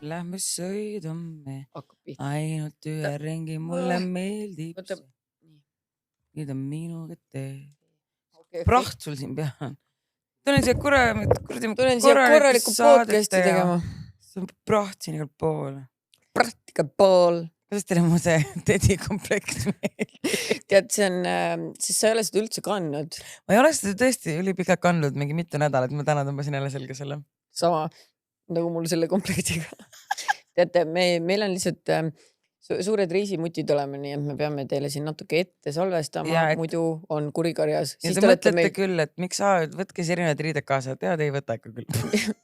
Lähme sõidume Hakkab pihta. ainult ühe ringi, mulle meeldib Võtab. see. Nüüd on minuga tee. Okay. Praht sul siin peal on. Tulen siia Tulen siia korralikku podcasti tegema. See on praht siin igal pool. Praht igal pool. Kuidas teile mu see tedi komplekt meeldib? Tead, see on, siis sa ei ole seda üldse kandnud. Ma ei ole seda tõesti ülipikalt kandnud, mingi mitu nädalat. Ma täna tõmbasin jälle selge selle. Sama nagu mul selle komplektiga. Teate, meil on lihtsalt suured reisimutid olema, nii et me peame teile siin natuke ette salvestama, muidu on kurikarjas. Ja te mõtlete küll, et miks võtke siis erinevad riided kaasa, tead ei võta ikka küll.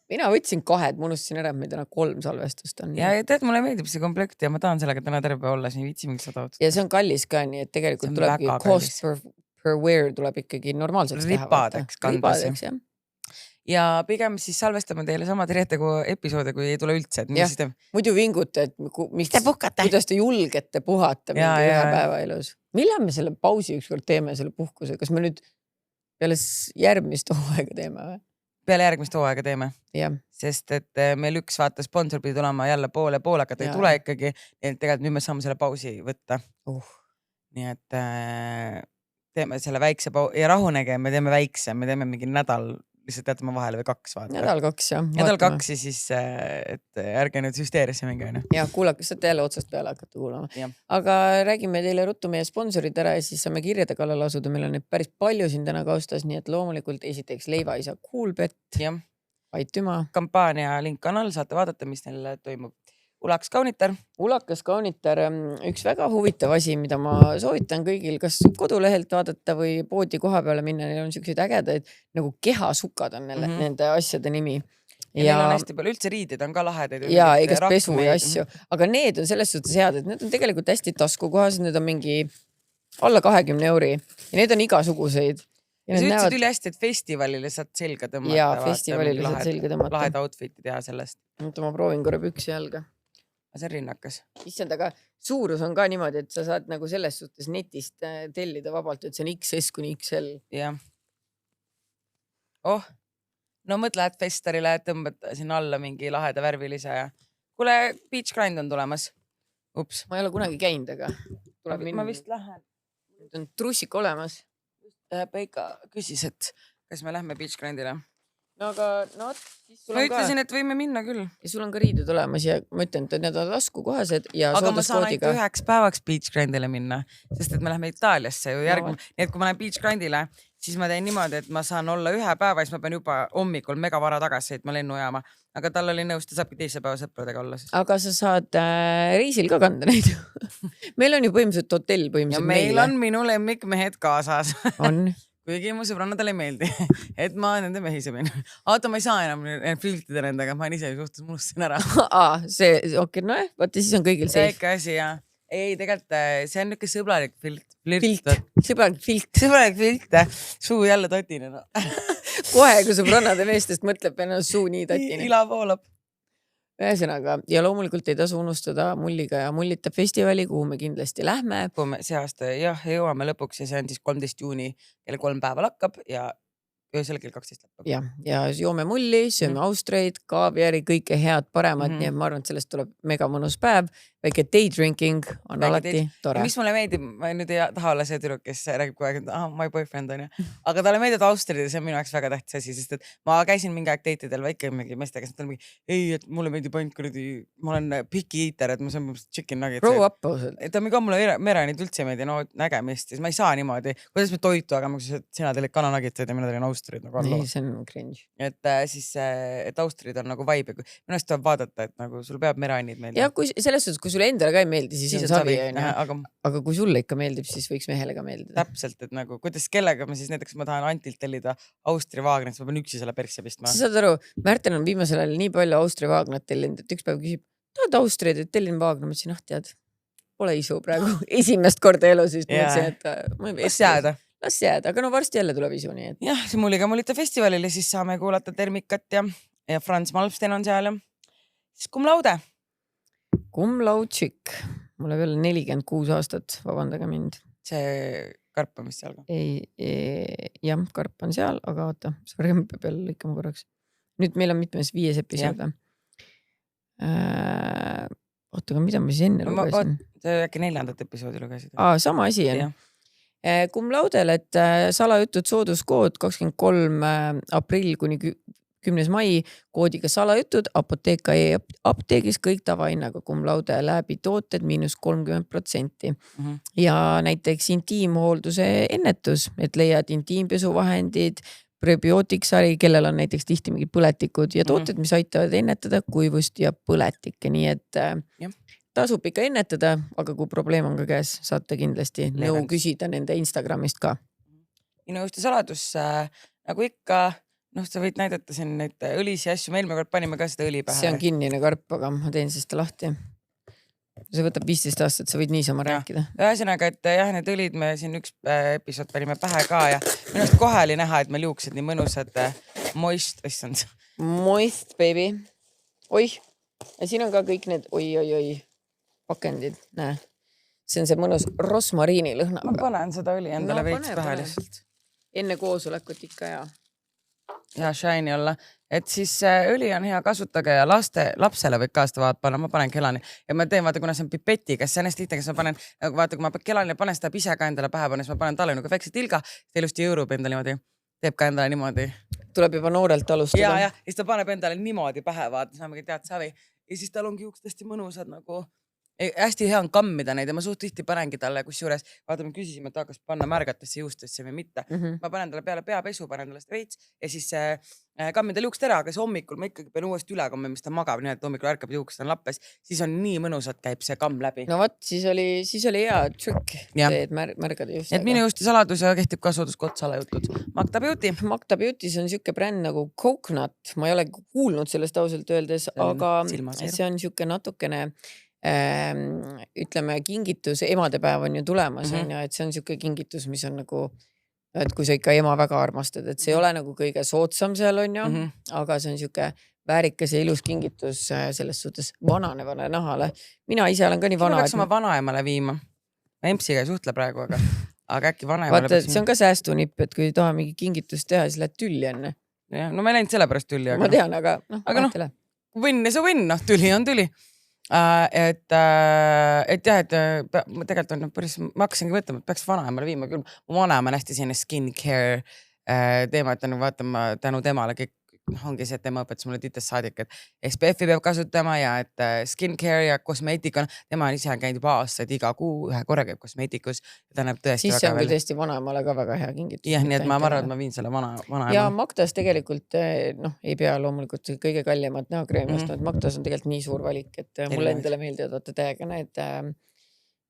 Mina võtsin 2, ma unustasin ära, et meil täna 3 salvestust on. Ja tead, mulle meeldib see komplekt ja ma tahan sellega täna terve olla, siin viitsi mingi 100 €. Ja see on kallis ka, nii et tegelikult tulebki cost per wear tuleb ikkagi normaalselt teha. Ribadeks kandas. Ja pigem siis salvestame teile samad reetegu episoode, kui ei tule üldse. Muidu vinguta, et kuidas te julgete puhata mingi ühe päeva elus. Millal me selle pausi ükskord teeme, selle puhkuse? Kas me nüüd peale järgmist hooaega teeme või? Peale järgmist hooaega teeme. Ja. Sest et meil üks vaata sponsor pidi tulema jälle poole, aga ta ei tule ikkagi. Tegelikult nüüd me saame selle pausi võtta. Nii et teeme selle väikse pausi ja rahunege, me teeme väikse, me teeme mingi nädal lihtsalt jätame vahele või 2 vaata. Nädal 2, jah. Nädal 2 ja siis, et ärge nüüd hüsteerisse mingi. Ja kuulake, saate jälle otsast peale hakata kuulama. Aga räägime teile ruttu meie sponsorid ära ja siis saame kirjade kallal asuda. Meil on neid päris palju siin täna kaustas, nii et loomulikult esiteks Leivaisa Coolbet. Aitüma. Kampaania link kanal, saate vaadata, mis neil toimub. Ulakas Kaunitar. Ulakas Kaunitar, üks väga huvitav asi, mida ma soovitan kõigil, kas kodulehelt vaadata või poodi koha peale minna, neil on sellised ägedaid nagu kehasukad on nende asjade nimi. Ja neil on hästi palju, üldse riidid on ka lahedaid. Ja igast pesu ja asju, aga need on selles suhtes head, et need on tegelikult hästi taskukohased, need on mingi alla 20 € ja need on igasuguseid. Ja sa ütlesid üli hästi, et festivalile saad selga tõmmata. Ja festivalile saad selga tõmmata. Lahed outfiti teha sellest. Ma proovin korra püksi jalga. See on rinnakas. Issand, aga suurus on ka niimoodi, et sa saad nagu selles suhtes netist tellida vabalt, et see on XS kuni XL. Jah. No mõtle, et festarile tõmbad siin alla mingi laheda värvilise ja kuule, Beach Grind on tulemas. Ups. Ma ei ole kunagi käinud, aga ma vist lähen. Nüüd on trussik olemas. Peika küsis, et kas me lähme Beach Grindile. No aga no, siis sul ma ütlesin, et võime minna küll. Ja sul on ka riided olemas ja ma ütlen, et need on taskukohased ja aga ma saan ainult 1 päevaks Beach Grindile minna, sest et me lähme Itaaliasse ju järgmine. Nii et kui ma lähen Beach Grindile, siis ma teen niimoodi, et ma saan olla 1 päeva ja siis ma pean juba hommikul mega vara tagasi sõitma lennujaama. Aga tal oli nõus, ta saabki 2 päeva sõpradega olla. Aga sa saad reisil ka kanda neid. Meil on ju põhimõtteliselt hotell põhimõtteliselt meile. Ja meil on minu lemmikmehed kaasas. On. Kuigi mu sõbrannadele ei meeldi, et ma nende mehi sõbin. Oota, ma ei saa enam flirtida nendega, ma ise suhtes munustasin ära. See, okei, no vaata, siis on kõigil safe. Väike asi, jah. Ei, tegelikult see on niisugune sõbralik flirt. Sõbralik flirt. Suu jälle tatine. No. Kohe, kui sõbrannade meestest mõtleb, ennast suu nii tatine. Ila voolab. Ühesõnaga, ja loomulikult ei tasu unustada Mulliga ja Mullita festivali, kuhu me kindlasti lähme. Kui me see aasta jõuame lõpuks ja see on siis 13. juuni, kelle 3 päeval hakkab ja öösel kell 12 lõpeb. Ja joome mulli, sööme austreid, kaaviari, kõike head paremat, nii et ma arvan, et sellest tuleb mega mõnus päev. Väike day drinking on alati tore. Mis mulle meeldib, ma nüüd ei taha olla see tüdruk, kes räägib kogu aeg, et my boyfriend on ju. Aga talle meeldib austrid ja see on minu jaoks väga tähtis asi, sest et ma käisin mingi aeg date'idel väike mingi meestega, kes mõtlen mingi, ei, et mulle meeldib ainult kuradi, ma olen picky eater, et ma saan chicken nuggets. Grow up ausalt. Et ka mulle meranid üldse meeldi, no nägemist, siis ma ei saa niimoodi, kuidas me toitu, aga sina teelid kananuggetseid ja mina teelin austrid. Ei, see on cringe. Et siis, et austrid on nagu vibe ja minu eest tuleb vaadata, et nagu sul peab meranid meeldib. Ja kui selles suhtes, kui sulle endale ka ei meeldi, siis on savi. Aga kui sulle ikka meeldib, siis võiks mehele ka meeldida. Täpselt, et nagu, kuidas kellega ma siis näiteks ma tahan Antilt tellida Austria Vaagnet, siis ma pean üksi selle persse pistma. Sa saad aru, Märten on viimasel ajal nii palju Austria Vaagnet tellinud, et üks päev küsib, tahad Austriaid, et tellin Vaagna, ma ütlesin, tead, pole isu praegu. Esimest korda elus, siis mõtlesin, et las jääda, aga no varsti jälle tuleb isu nii. Et... Jah, see Mulliga Mullita festivalile, siis saame kuulata Termikat ja Franz Malmsten on seal. Siis Cum Laude. Cum Laudšik. Mulle veel 46 aastat, vabandage mind. See karp on vist seal ka? Jah, karp on seal, aga oota, sorry, ma peab jälle lõikama korraks. Nüüd meil on mitmes 5 episood. Oota, aga mida ma siis enne lugesin? Äkki 4. episoodi lugesid? Sama asi on. Cum laudel, et salajutud sooduskood 23. aprill kuni 10. mai koodiga salajutud Apoteeka apteegis kõik tavahinnaga cum laude läbi tooted -30%. Ja näiteks intiimhoolduse ennetus, et leiad intiimpesuvahendid, prebiootiksari, kellel on näiteks tihti mingid põletikud ja tooted, mis aitavad ennetada kuivust ja põletikke, nii et tasub ikka ennetada, aga kui probleem on ka käes, saate kindlasti nõu küsida nende Instagramist ka. Minu just saladus, nagu ikka, sa võid näidata siin neid õlisi asju, me eelmine kord panime ka seda õli pähe. See on kinnine karp, aga ma teen siis ta lahti. See võtab 15 aastat, sa võid niisama rääkida. Ühesõnaga, et jah, need õlid me siin üks episood panime pähe ka ja minust kohe oli näha, et meil juuksed nii mõnusad moist, issand. Moist, baby. Oih, ja siin on ka kõik need, oi. Pakendid, näe. See on see mõnus rosmariini lõhna. Ma panen seda õli endale veits pähe lihtsalt. Enne koosolekut ikka ja shiny olla. Et siis õli on hea kasutage ja lapsele võid ka seda panna. Ma panen kelani ja ma teen, vaata, kuna see on pipetiga, see on hästi lihtne, kes ma panen, vaata, kui ma kelani panen, seda ise ka endale pähe panen, siis ma panen talle nagu väikse tilga, see ilusti jõurub endale niimoodi, teeb ka endale niimoodi. Tuleb juba noorelt alustada. Ja, siis ta paneb endale niimoodi pähe, vaata, saamegi tead savi. Ja siis tal ongi juuksed hästi mõnusad nagu... hästi hea on kammida neid ja ma suht tihti panengi talle, kus juures, vaata, me küsisime, et hakkas panna märgatesse juustesse või mitte. Ma panen talle peale peapesu, panen talle seda veits ja siis kammin talle juukst ära, aga see hommikul ma ikkagi pean uuesti üle kammima, mis ta magab, nii et hommikul ärkab juukst on lappes, siis on nii mõnusalt käib see kamm läbi. No võt, siis oli hea trükk, et märgada just. Et minu juusti saladus ja kehtib ka sooduskott salajutud. Magda Beauty. Magda Beauty, see on siuke bränd nagu Coconut, ma ei ole kuulnud sellest ausalt öeldes, aga see on siuke natukene ütleme kingitus, emadepäev on ju tulemas et see on siuke kingitus, mis on nagu, et kui sa ikka ema väga armastad, et see ei ole nagu kõige soodsam seal on ju, aga see on siuke väärikas ja ilus kingitus selles suhtes vananevale nahale. Mina ise olen ka nii vana. Peaks oma vanaemale viima. Ma Empsiga ei suhtle praegu, aga äkki vanaemale. Vaata, see on ka säästunipp, et kui taha mingi kingitust teha, siis lähed tülli enne. No ma ei läinud selle pärast tülli. Ma tean, aga võnn ja see võnn, tüli on tüli. Et jah, et tegelikult on päris, ma hakkasingi võtama, et peaks vanaemale viima küll. Mu vanaema on hästi selline skincare teema, et vaatama tänu temale kõik ongi see, et tema õpetas mulle titest saadik, et SPF-i peab kasutama ja et skincare ja kosmeetika, tema on ise käinud juba aastaid, iga kuu ühe korra käib kosmeetikus ja ta näeb tõesti siis väga veel. Siis see on tõesti vanaemale ka väga hea kingitus. Jah, nii et ma arvan, et ma viin selle vanaema. Ja Magdas tegelikult, ei pea loomulikult kõige kallimat näokreemist, et Magdas on tegelikult nii suur valik, et mulle endale meeldivad vaata täiega need,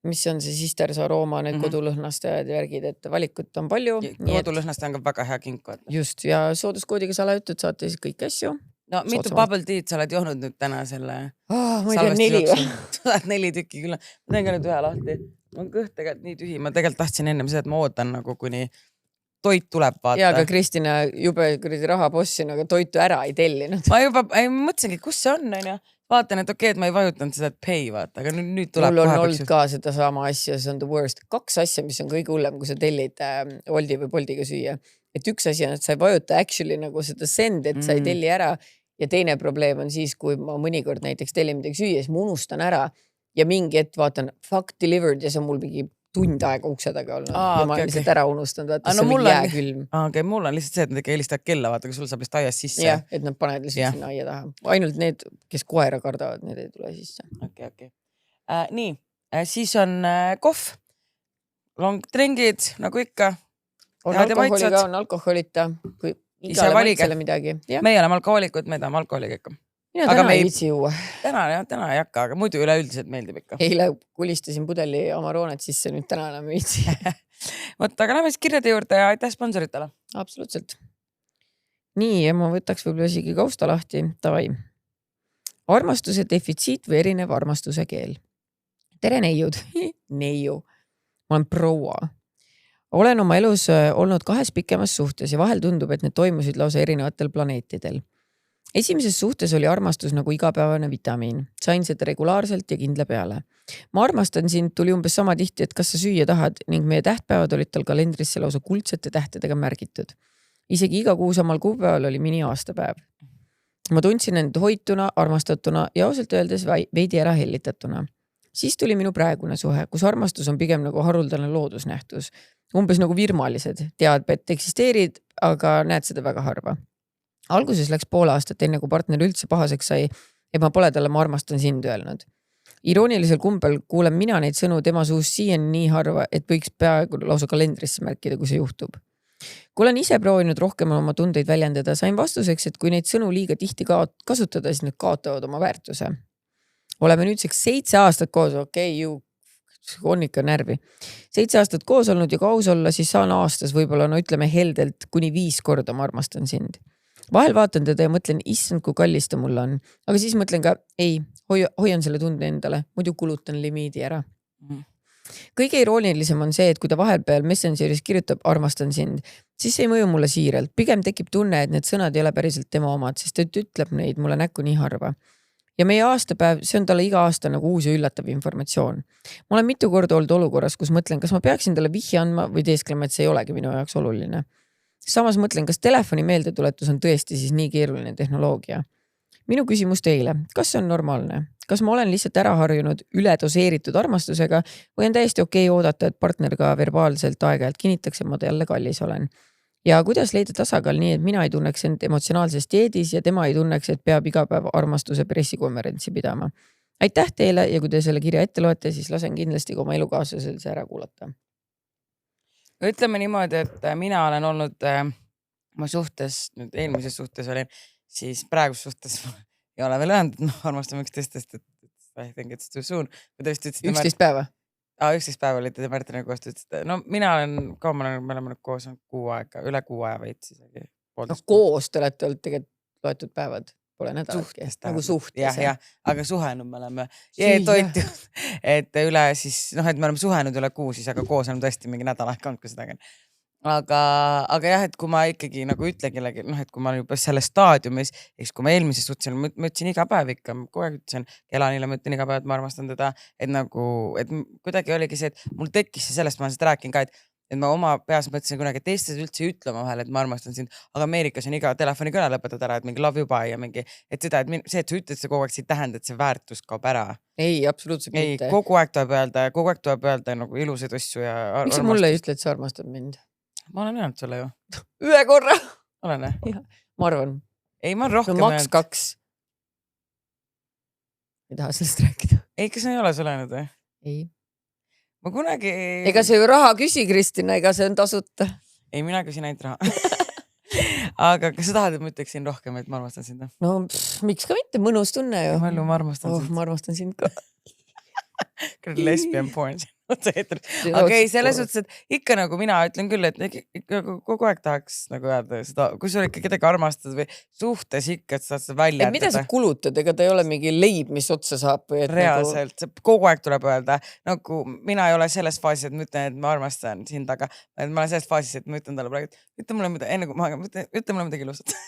mis on see Sisters Aroma, need kodulõhnastajad ja värgid, et valikut on palju. Kodulõhnastaja on ka väga hea kink. Just, ja sooduskoodiga salajutud saate siis kõik asju. No mitu bubble tea'd sa oled johnud nüüd täna selle ma ei tea, 4 või? Sa oled 4 tükki küll. Ma teen ka nüüd ühe lahti. Ma on kõht tegelikult nii tühi. Ma tegelikult tahtsin ennem seda, et ma ootan nagu kuni toit tuleb vaata. Ja, aga Kristina jube raha bossin, aga toitu ära ei tellinud. Ma juba mõtlesingi, kus see on, on ju. Vaatan, et okei, et ma ei vajutanud seda pay, vaata, aga nüüd tuleb mul on olnud ka seda sama asja, see on the worst. 2 asja, mis on kõige hullem, kui sa tellid Woldi või Boltiga süüa. Et üks asi on, et sa ei vajuta actually nagu seda send, et sa ei telli ära. Ja teine probleem on siis, kui ma mõnikord näiteks tellin midagi süüa, siis ma unustan ära ja mingi hetk vaatan fuck delivered ja see on mul mingi tund aega ukse taga olnud ja ma olen lihtsalt ära unustanud, vaata see on jääkülm. Okay, mul on lihtsalt see, et nad ikka helistavad kella, vaata, kui sul saab lihtsalt aias sisse. Jah, et nad paned lihtsalt sinna aia taha. Ainult need, kes koera kardavad, need ei tule sisse. Okay. Nii, siis on kohv, longdringid, nagu ikka. On alkoholiga, on alkoholita, kui igale maitsele midagi. Meie oleme alkoholikud, me tahame alkoholiga ikka. Mina täna ei viitsi juua. Täna ei hakka, aga muidu üleüldiselt meeldib ikka. Eile kulistasin pudeli Amaroonet sisse, nüüd täna enam ei viitsi. Võtta, aga lähme siis kirjade juurde ja aitäh sponsoritele. Absoluutselt. Nii, ja ma võtaks võib-olla isegi kausta lahti. Tavai. Armastuse defitsiit või erinev armastuse keel. Tere neiud. Neiu. Ma olen proua. Olen oma elus olnud 2 pikemas suhtes ja vahel tundub, et need toimusid lausa erinevatel planeetidel. Esimeses suhtes oli armastus nagu igapäevane vitamiin. Sain seda regulaarselt ja kindla peale. Ma armastan sind tuli umbes sama tihti, et kas sa süüa tahad ning meie tähtpäevad olid tal kalendrisse lausa kuldsete tähtedega märgitud. Isegi iga kuu samal kuupäeval oli mini aastapäev. Ma tundsin end hoituna, armastatuna ja ausalt öeldes veidi ära hellitatuna. Siis tuli minu praegune suhe, kus armastus on pigem nagu haruldane loodusnähtus. Umbes nagu virmalised. Tead, et eksisteerid, aga näed seda väga harva. Alguses läks pool aastat enne, kui partner üldse pahaseks sai, et ma pole talle ma armastan sind öelnud. Iroonilisel kumbel kuulen mina neid sõnu tema suust siiani nii harva, et võiks peaaegu lausa kalendrisse märkida, kui see juhtub. Kui olen ise proovinud rohkem oma tundeid väljendada, sain vastuseks, et kui neid sõnu liiga tihti kasutada, siis need kaotavad oma väärtuse. Oleme nüüdseks 7 aastat koos, on ikka närvi. 7 aastat koos olnud ja kui aus olla, siis saan aastas võib-olla, no ütleme heldelt, kuni 5 korda ma armastan sind. Vahel vaatan teda ja mõtlen, issand, kui kallis ta mulle on. Aga siis mõtlen ka, ei, hoian selle tunde endale, muidu kulutan limiidi ära. Kõige iroonilisem on see, et kui ta vahepeal Messengeris kirjutab armastan sind, siis ei mõju mulle siiralt. Pigem tekib tunne, et need sõnad ei ole päriselt tema omad, sest ta ütleb neid mulle näkku nii harva. Ja meie aastapäev, see on talle iga aasta nagu uus ja üllatav informatsioon. Ma olen mitu korda olnud olukorras, kus mõtlen, kas ma peaksin talle vihje andma või teesklema, et see ei olegi minu jaoks oluline. Samas mõtlen, kas telefoni meeldetuletus on tõesti siis nii keeruline tehnoloogia. Minu küsimus teile, kas see on normaalne? Kas ma olen lihtsalt ära harjunud üledoseeritud armastusega või on täiesti okei oodata, et partner ka verbaalselt aeg-ajalt kinnitaks, et ma jälle kallis olen? Ja kuidas leida tasakaal nii, et mina ei tunneks end emotsionaalses dieedis ja tema ei tunneks, et peab iga päev armastuse pressikonverentsi pidama? Aitäh teile ja kui te selle kirja ette loete, siis lasen kindlasti ka oma elukaaslasel see ära kuulata. Ütleme niimoodi, et mina olen olnud ma suhtes, nüüd eelmises suhtes olin, siis praegus suhtes ei ole veel öelnud, et armastame üksteistest, et I think it's too soon. 11 päeva? 11 päeva olite te Märtini koos, no mina olen, me oleme koos 6 aega, üle 6 aja veits isegi. No koos te olete olnud tegelikult loetud päevad, pole nädalatki. Nagu suhtes. Jah, aga suhenud me oleme. Toitud, et üle siis, et me oleme suhenud üle 6, siis aga koos on tõesti mingi nädal aeg olnud, kui seda käin. Aga jah, et kui ma ikkagi nagu ütlen kellegi, et kui ma olen juba selles staadiumis, eks kui ma eelmises suhtsin, ma ütlesin iga päev ikka, kogu aeg ütlesin Elanile, ma ütlen iga päev, et ma armastan teda, et nagu, et kuidagi oligi see, et mul tekkis see sellest, ma olen seda rääkinud ka, et ma oma peas mõtlesin kunagi, et teistes üldse ütlema vahel, et ma armastan sind, aga Ameerikas on iga telefonikõne lõpetad ära, et mingi love you bye ja mingi, et seda, et see, et sa ütled see kogu aeg, see ei tähenda, et see väärtus kaob ära. Ei, absoluutselt mitte. Kogu aeg tuleb öelda nagu ilusaid asju ja miks sa mulle ei ütle, et sa armastad mind? Ma olen öelnud sulle ju. Ühe korra. Olen, ma arvan. Ei, ma olen rohkem öelnud. Maks 2. Ei taha sellest rääkida. Ei, kas ei ole sulle öelnud või? Ei. Ma kunagi... Ega see ju raha küsi, Kristina, ega see on tasuta. Ei, mina küsin ainult raha. Aga kas sa tahad, et ma ütleksin rohkem, et ma armastan sind? No, miks ka mitte? Mõnus tunne ju. Ma armastan sind. Ma armastan sind ka. Lesbian porn. Aga ei, selles suhtes, et ikka nagu mina ütlen küll, et kogu aeg tahaks nagu öelda seda, kui sul ikka kedagi armastad või suhtes ikka, et saad seda välja. Et mida sa kulutad, ega ta ei ole mingi leib, mis otsa saab? Või et reaalselt, kogu aeg tuleb öelda, nagu mina ei ole selles faasis, et ma ütlen, et ma armastan sind, aga ma olen selles faasis, et ma ütlen talle praegu, et ütle mulle midagi ilusat.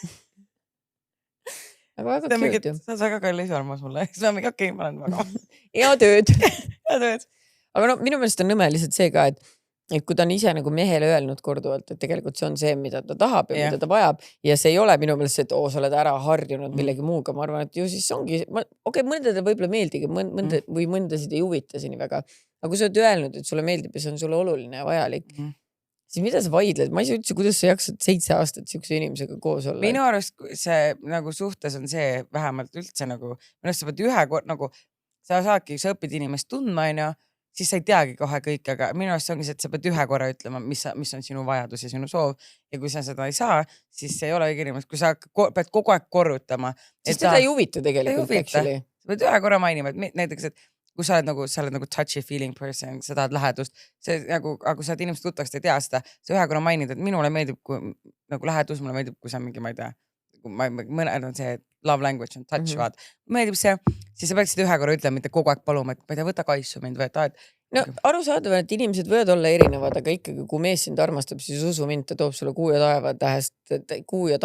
Aga väga cute ju. Sa oled väga kallis armas mulle. Siis ma mingi, okei, ma olen väga. Hea tööd. Hea tööd. Aga no minu meelest on nõme lihtsalt see ka, et kui ta on ise nagu mehele öelnud korduvalt, et tegelikult see on see, mida ta tahab ja mida ta vajab ja see ei ole minu meelest see, et sa oled ära harjunud millegi muuga. Ma arvan, et ju siis ongi, mõndade võib-olla meeldigi või mõndasid ei huvita siin väga. Aga kui sa oled öelnud, et sulle meeldib ja see on sulle oluline ja vajalik, siis mida sa vaidled? Ma ei saa üldse, kuidas sa jaksad 7 aastat siukse inimesega koos olla. Minu arust see nagu suhtes on see vähemalt üldse nagu, minu arust sa pead ühe kord nagu, sa õpid inimest tundma, siis sa ei teagi kohe kõik, aga minu arust see ongi see, et sa pead ühe korra ütlema, mis on sinu vajadus ja sinu soov ja kui sa seda ei saa, siis see ei ole õige inimest, kui sa pead kogu aeg korrutama. Siis teda ei huvita tegelikult. Sa pead ühe korra mainima, et näiteks, et kui sa oled nagu touchy feeling person, sa tahad lähedust, see nagu, aga kui sa oled inimest tuttavast, ei tea seda, sa ühe korra mainid, et minule meeldib, kui nagu lähedus, mulle meeldib, kui sa mingi, ma ei tea, mõned on see, et love language on touch, vaat. Meeldib see, siis sa peaksid ühe korra ütlema, mitte kogu aeg paluma, et ma ei tea, võta kaisu mind või et no arusaadav, et inimesed võivad olla erinevad, aga ikkagi, kui mees sind armastab, siis usu mind, ta toob sulle kuu ja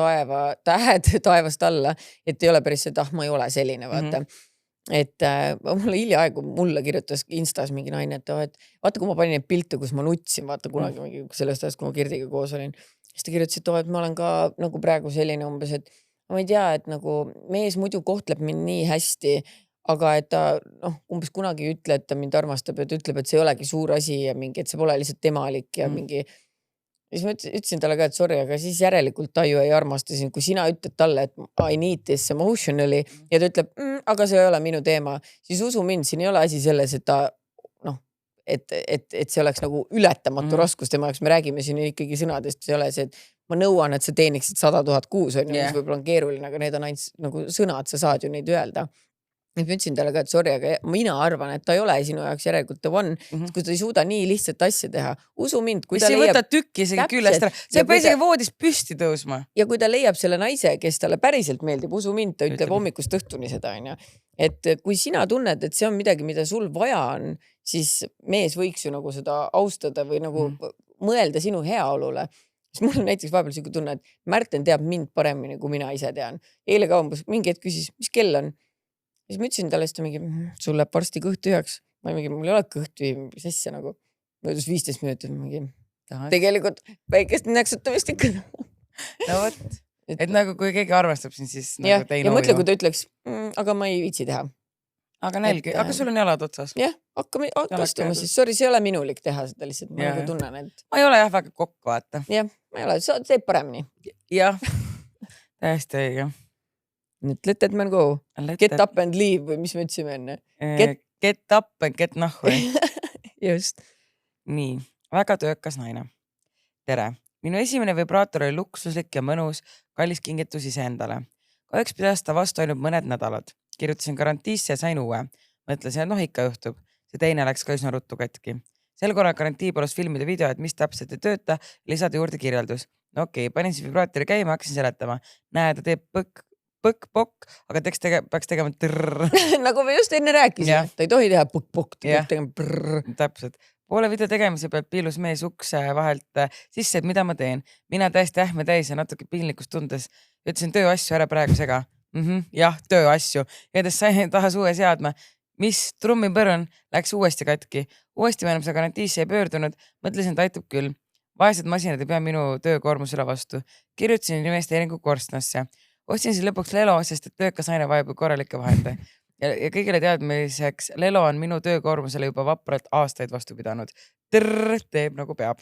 tähed taevast alla, et ei ole päris see, et ma ei ole selline, vaata. Et mulle hiljaaegu mulle kirjutas Instas mingi naine, et vaata, kui ma panin neid pilte, kus ma nutsin, vaata kunagi sellest ajast, kui ma Kirdiga koos olin. Siis ta kirjutas, et ma olen ka nagu praegu selline umbes, et ma ei tea, et nagu mees muidu kohtleb mind nii hästi, aga et ta umbes kunagi ei ütle, et ta mind armastab ja ta ütleb, et see ei olegi suur asi ja mingi, et see pole lihtsalt temalik ja mingi. Siis ma ütlesin talle ka, et sorry, aga siis järelikult ta ju ei armasta sind, kui sina ütled talle, et I need this emotionally ja ta ütleb, aga see ei ole minu teema, siis usu mind, siin ei ole asi selles, et ta et see oleks nagu ületamatu raskus tema jaoks, me räägime siin ikkagi sõnadest, see ei ole see, et ma nõuan, et sa teeniksid 100 000 kuus, mis võib-olla on keeruline, aga need on ainult nagu sõnad, sa saad ju neid öelda. Ma ütlesin talle ka, et sorry, aga mina arvan, et ta ei ole sinu jaoks järelikult the one, kui ta ei suuda nii lihtsalt asja teha. Usu mind, kui ta leiab... võta tükki isegi küljest ära. See peab isegi voodis püsti tõusma. Ja kui ta leiab selle naise, kes talle päriselt meeldib, usu mind, ta ütleb hommikust õhtuni seda. Et kui sina tunned, et see on midagi, mida sul vaja on, siis mees võiks ju nagu seda austada või nagu mõelda sinu heaolule. Siis mul on näiteks vahepeal siuke tunne, et Märten teab mind paremini, kui mina ise tean. Eile ka umbes mingi hetk küsis, mis kell on? Siis ma ütlesin talle, et mingi, sul läheb varsti kõht tühjaks. Mul ei ole kõhtu mis asja nagu. Möödus 15 minutit mingi. Tegelikult väikest näksutamist ikka. No võt. Et nagu kui keegi arvestab siin, siis nagu teine ja mõtle, kui ta ütleks, aga ma ei viitsi teha. Aga nälgi, aga sul on jalad otsas. Jah, hakkame astuma siis. Sorry, see ei ole minulik teha seda lihtsalt. Ma nagu tunnen, et... Ma ei ole jah väga kokk, vaata. Jah, ma ei ole. Sa teeb paremini. Jah, täiesti õige. Nüüd let that man go. Get up and leave või mis me ütlesime enne? Get up and get nahhu. Just. Nii, väga töökas naine. Tere. Minu esimene vibraator oli luksuslik ja mõnus, kallis kingitus iseendale. Kahjuks pidas ta vastu ainult mõned nädalad. Kirjutasin garantiisse ja sain uue. Mõtlesin, et ikka juhtub. See teine läks ka üsna ruttu katki. Sel korral garantii palus filmida video, et mis täpselt ei tööta, lisada juurde kirjeldus. No okei, panin siis vibraatori käima, hakkasin seletama. Näe, ta teeb põkk-pokk, aga peaks tegema trrrr. Nagu me just enne rääkisime, ta ei tohi teha põkk-pokk, ta peab tegema prrrr. Täpselt. Poole video tegemise pealt piilus mees ukse vahelt sisse, et mida ma teen. Mina täiesti ähme täis ja natuke piinlikust tundes. Ütlesin tööasju ära praegu sega. Jah, tööasju. Edes sain tahas uue seadma. Mis trummipõrn läks uuesti katki. Uuesti me enam seda garantiisse ei pöördunud. Mõtlesin, et aitab küll. Vaesed masinad ei pea minu töökoormusele vastu. Kirjutasin investeeringu korstnasse. Ostsin siis lõpuks Lelo, sest et töökas aine vajab korralikke vahende. Ja kõigile teadmiseks, Lelo on minu töökoormusele juba vapralt aastaid vastu pidanud. Trrr, teeb nagu peab.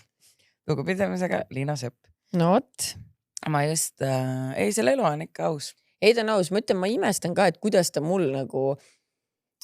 Lugupidamisega Liina Sepp. No ot. Ma just, ei see Lelo on ikka aus. Ei ta on aus, ma ütlen, ma imestan ka, et kuidas ta mul nagu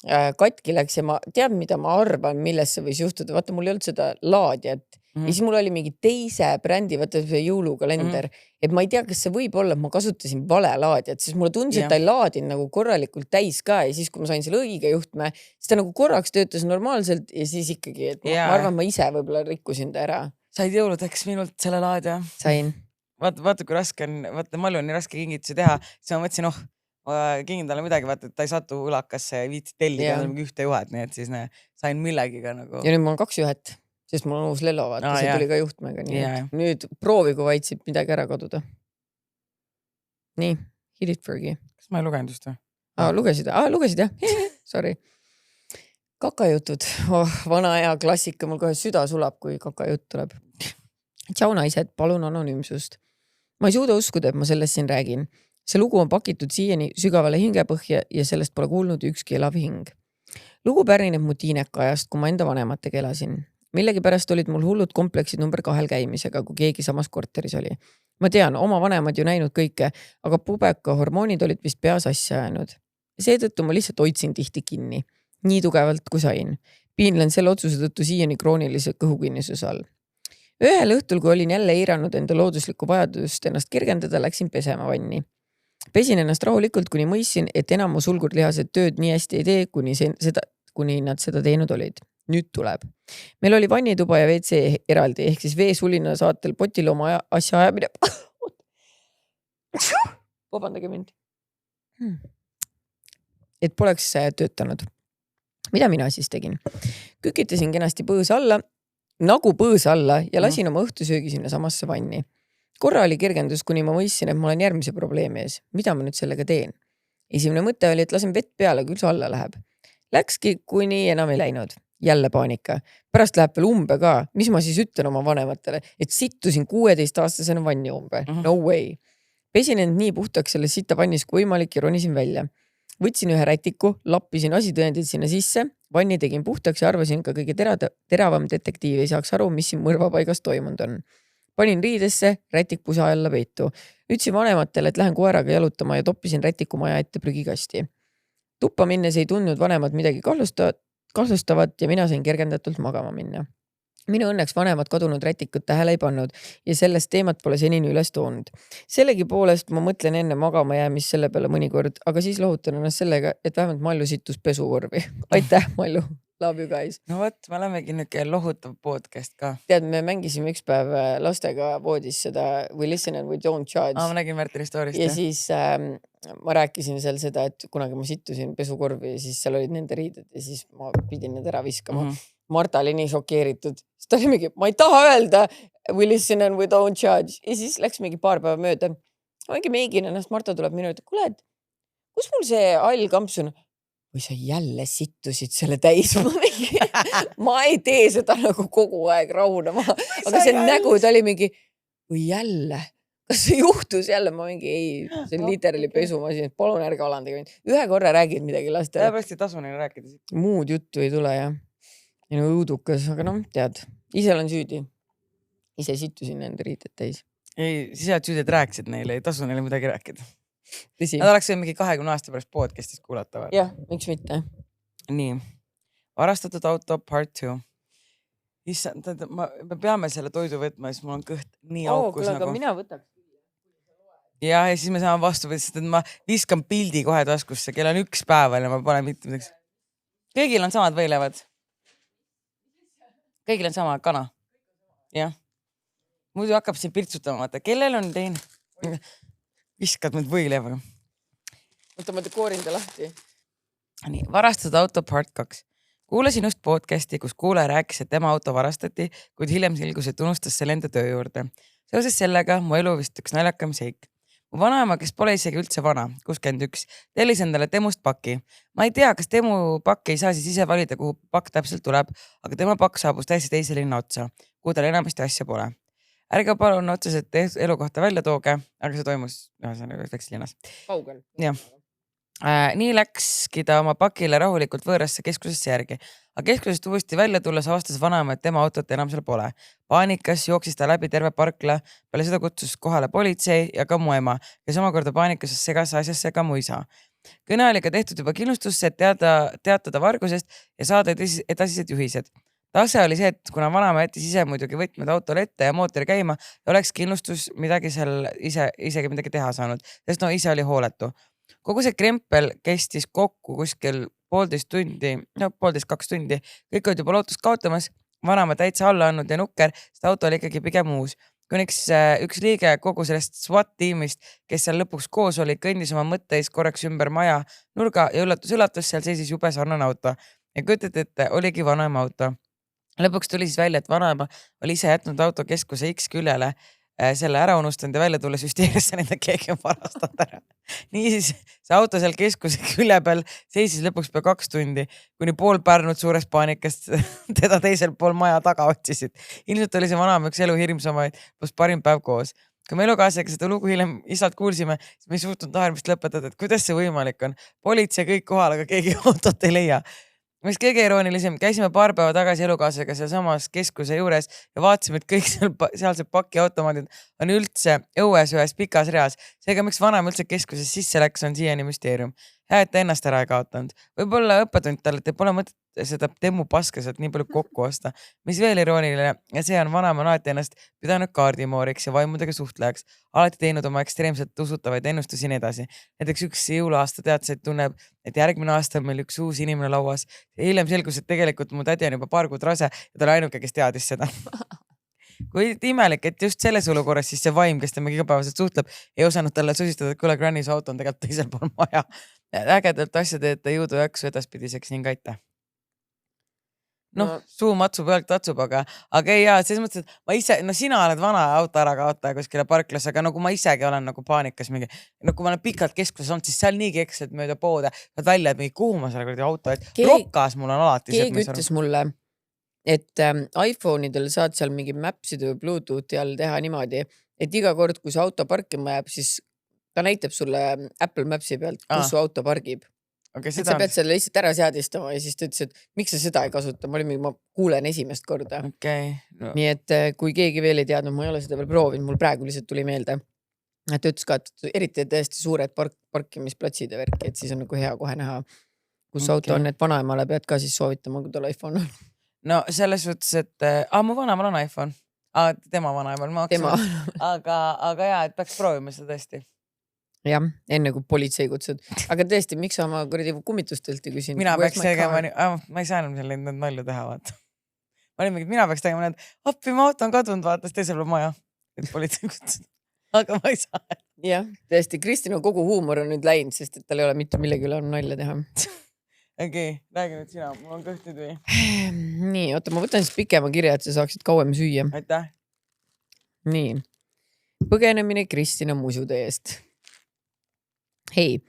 katki läks ja ma tean, mida ma arvan, millest see võis juhtuda. Vaata, mul ei olnud seda laadjat. Ja siis mul oli mingi teise brändi, vaata see jõulukalender, et ma ei tea, kas see võib olla, et ma kasutasin vale laadjat, siis mulle tundus, et ta ei laadin nagu korralikult täis ka ja siis, kui ma sain selle õige juhtme, siis ta nagu korraks töötas normaalselt ja siis ikkagi, et ma arvan, ma ise võib-olla rikkusin ta ära. Said jõuludeks minult selle laadja? Sain. Vaata, kui raske on, vaata, Mallu on nii raske kingitusi teha, siis ma mõtlesin, kingin talle midagi, vaata, et ta ei satu õlakasse viitsi tellida ühte juhet, nii et siis sain millegiga nagu. Ja nüüd mul on 2 juhet. Sest mul on uus Lelo, vaata, see tuli ka juhtmega. Nüüd proovi, kui vaid siit midagi ära kaduda. Nii, hit it Fergie. Kas ma ei lugenud just või? Lugesid jah? Sorry. Kakajutud. Vana hea klassika, mul kohe süda sulab, kui kakajutt tuleb. Tšau naised, palun anonüümsust. Ma ei suuda uskuda, et ma sellest siin räägin. See lugu on pakitud siiani sügavale hingepõhja ja sellest pole kuulnud ükski elav hing. Lugu pärineb mu tiineka ajast, kui ma enda vanematega elasin. Millegi pärast olid mul hullud kompleksid number 2 käimisega, kui keegi samas korteris oli. Ma tean, oma vanemad ju näinud kõike, aga pubeka hormoonid olid vist peas asja jäänud. Seetõttu ma lihtsalt hoidsin tihti kinni. Nii tugevalt, kui sain. Piinlen selle otsuse tõttu siiani kroonilise kõhukinnisuse all. Ühel õhtul, kui olin jälle eiranud enda looduslikku vajadust ennast kergendada, läksin pesema vanni. Pesin ennast rahulikult, kuni mõistsin, et enam mu sulgurlihased tööd nii hästi ei tee, kuni nad seda teinud olid. Nüüd tuleb. Meil oli vannituba ja WC eraldi, ehk siis veesulina saatel potil oma asja ajamine. Vabandage mind. Et poleks töötanud. Mida mina siis tegin? Kükitasin kenasti põõsa alla ja lasin oma õhtusöögi sinna samasse vanni. Korra oli kergendus, kuni ma mõistsin, et ma olen järgmise probleemi ees. Mida ma nüüd sellega teen? Esimene mõte oli, et lasen vett peale, küll see alla läheb. Läkski, kuni enam ei läinud. Jälle paanika. Pärast läheb veel umbe ka. Mis ma siis ütlen oma vanematele? Et sittusin 16-aastasena vanni umbe. No way. Pesin end nii puhtaks selles sitapannis kui võimalik ja ronisin välja. Võtsin ühe rätiku, lappisin asitõendid sinna sisse, vanni tegin puhtaks ja arvasin ka kõige teravam detektiiv ei saaks aru, mis siin mõrvapaigas toimunud on. Panin riidesse, rätik pusa alla peitu. Ütsin vanematele, et lähen koeraga jalutama ja toppisin rätiku maja ette prügikasti. Tuppa minnes ei tundnud vanemad midagi kahtlustavat ja mina sain kergendatult magama minna. Minu õnneks vanemad kadunud rätikut tähele ei pannud ja sellest teemat pole senini üles toonud. Sellegi poolest ma mõtlen enne magama jäämist selle peale mõnikord, aga siis lohutan ennast sellega, et vähemalt Mallu sittus pesukorvi. Aitäh, Mallu! Love you guys! No võt, me olemegi nüüd lohutav podcast ka. Tead, me mängisime üks päev lastega voodis seda We listen and we don't judge. Ma nägin Märtini story'st. Ja siis ma rääkisin seal seda, et kunagi ma sittusin pesukorvi ja siis seal olid nende riided ja siis ma pidin need ära viskama. Marta oli nii šokeeritud. Siis ta oli mingi, ma ei taha öelda we listen and we don't judge. Ja siis läks mingi paar päeva mööda. Ma mingi meegin ennast, Marta tuleb minu, et kuule, et kus mul see all kampsun? Või sa jälle sittusid selle täis. Ma ei tee seda nagu kogu aeg rahunema. Aga see nägu, ta oli mingi, või jälle? Kas see juhtus jälle? Ma mingi, ei, see on literally pesumasin, et palun ärge alandage. Ühe korra räägid midagi lastele. Täpselt ei tasu neile rääkida. Muud juttu ei tule, jah. Ja no õudukas, aga noh, tead, ise olen süüdi. Ise sittusin nende riited täis. Ei, siis oled süüdi, et rääkisid neile, ei tasu neile midagi rääkida. Tõsi. Nad oleks mingi 20 aasta pärast podcastist kuulata. Jah, miks mitte. Nii, varastatud auto part 2. Issand, me peame selle toidu võtma, siis mul on kõht nii aukus. Aga mina võtaks. Ja siis me saame vastu, sest et ma viskan pildi kohe taskusse, kell on 1 päeval ja ma panen mitte midagi. Kõigil on samad võilevad. Kõigil on sama kana. Jah. Muidu hakkab siin pirtsutama, vaata. Kellel on teine? Viskad mõnd võilevaga. Võta, ma koorin ta lahti. Nii, varastatud auto part 2. Kuulasin just podcasti, kus kuulaja rääkis, et tema auto varastati, kuid hiljem selgus, et unustas selle enda töö juurde. Seoses sellega mu elu vist üks naljakam seik. Mu vanaema, kes pole isegi üldse vana, 61, tellis endale temust paki. Ma ei tea, kas temu pakki ei saa siis ise valida, kuhu pakk täpselt tuleb, aga tema pakk saabus täiesti teise linna otsa, kuhu tal enamasti asja pole. Ärge palun otseselt elukohta välja tooge, aga see toimus üheks linnas. Kaugel. Jah. Nii läkski ta oma pakile rahulikult võõrasse keskusesse järgi. Aga keskusest uuesti välja tulles avastas vanaema, et tema autot enam seal pole. Paanikas jooksis ta läbi terve parkla, peale seda kutsus kohale politsei ja ka mu ema, kes omakorda paanikas segas asjasse ka mu isa. Kõne oli ka tehtud juba kindlustusse, et teatada vargusest ja saada edasised juhised. Tase oli see, et kuna vanaema jättis ise muidugi võtmed autole ette ja mootori käima, oleks kindlustus midagi seal isegi midagi teha saanud, sest ise oli hooletu. Kogu see krempel kestis kokku kuskil 1,5 tundi, 1,5-2 tundi. Kõik olid juba lootust kaotamas, vanaema täitsa alla andnud ja nukker, sest auto oli ikkagi pigem uus. Kuniks üks liige kogu sellest SWAT-tiimist, kes seal lõpuks koos oli, kõndis oma mõtteis korraks ümber maja nurga ja üllatus, seal seisis jube sarnane auto. Ja kujutate, et oligi vanaema auto. Lõpuks tuli siis välja, et vanaema oli ise jätnud auto keskuse X küljele, selle ära unustanud ja välja tulles hüsteeriasse nende keegi on varastanud ära. Niisiis see auto seal keskuse külje peal seisis lõpuks pea 2 tundi, kuni pool Pärnut suurest paanikast teda teisel pool maja taga otsisid. Ilmselt oli see vanaema üks elu hirmsamaid, pluss parim päev koos. Kui me elukaasega seda lugu hiljem isalt kuulsime, siis me ei suutnud taherimist lõpetada, et kuidas see võimalik on. Politsei kõik kohal, aga keegi autot ei leia. Mis kõige iroonilisem, käisime paar päeva tagasi elukaasega seal samas keskuse juures ja vaatasime, et kõik sealsed pakiautomaadid on üldse õues ühes pikas reas. Seega miks vanaema üldse keskuses sisse läks, on siiani müsteerium. Hea, et ta ennast ära ei kaotanud. Võib-olla õppetund talle, et pole mõtet seda temmu paska sealt nii palju kokku osta. Mis veel irooniline, ja see on vanaema alati ennast pidanud kaardimooriks ja vaimudega suhtlejaks. Alati teinud oma ekstreemselt usutavaid ennustusi nii edasi. Näiteks üks jõuluaasta teadsaid tunneb, et järgmine aasta on meil üks uus inimene lauas. Hiljem selgus, et tegelikult mu tädi on juba paar kuud rase ja ta oli ainuke, kes teadis seda. Kui imelik, et just selles olukorras siis see vaim, kes temaga igapäevaselt suhtleb, ei osanud talle susistada, et kuule, Granny, su auto on tegelikult teisel pool maja. Ägedalt asja teete jõudu jaksu edaspidiseks ning aitäh. Suu matsu pealt tatsub, aga ei, selles mõttes, et ma ise, sina oled vana auto ära kaotaja kuskile parklas, aga nagu ma isegi olen nagu paanikas mingi, kui ma olen pikalt keskuses olnud, siis seal nii keksed mööda poode, saad välja, et mingi kuhu ma selle auto, et rokkas mul on alati. Keegi ütles mulle, et iPhone'idel saad seal mingi Mapside või Bluetoothi all teha niimoodi, et iga kord, kui see auto parkima jääb, siis ta näitab sulle Apple Maps'i pealt, kus su auto pargib. Okay, sa pead selle lihtsalt ära seadistama ja siis ta ütles, et miks sa seda ei kasuta? Ma kuulen esimest korda. Okay. No. Nii et kui keegi veel ei teadnud, ma ei ole seda veel proovinud, mul praegu lihtsalt tuli meelde. Et ütles ka, et eriti täiesti suured parkimisplatsid ja värki, et siis on nagu hea kohe näha, kus auto on, et vanaemale pead ka siis soovitama, kui tal iPhone on. No selles suhtes, et mu vanaemal on iPhone. Tema vanaemal aga jaa, et peaks proovima seda tõesti. Jah, enne kui politsei kutsud. Aga tõesti, miks sa oma kummitustelt ei küsin? Mina peaks tegema, ma ei saa enam selle need nalju teha, vaata. Mina peaks tegema need, appi, ma auto on kadunud, vaatas teisel pool maja, et politsei kutsud. Aga ma ei saa. Jah, tõesti, Kristina kogu huumor on nüüd läinud, sest et tal ei ole mitte millegi üle nalja teha. Okei, räägi nüüd sina, mul on kõht nüüd või? Nii, oota, ma võtan siis pikema kirja, et sa saaksid kauem süüa. Aitäh. Nii, põgenemine Kristina musude eest. Hei,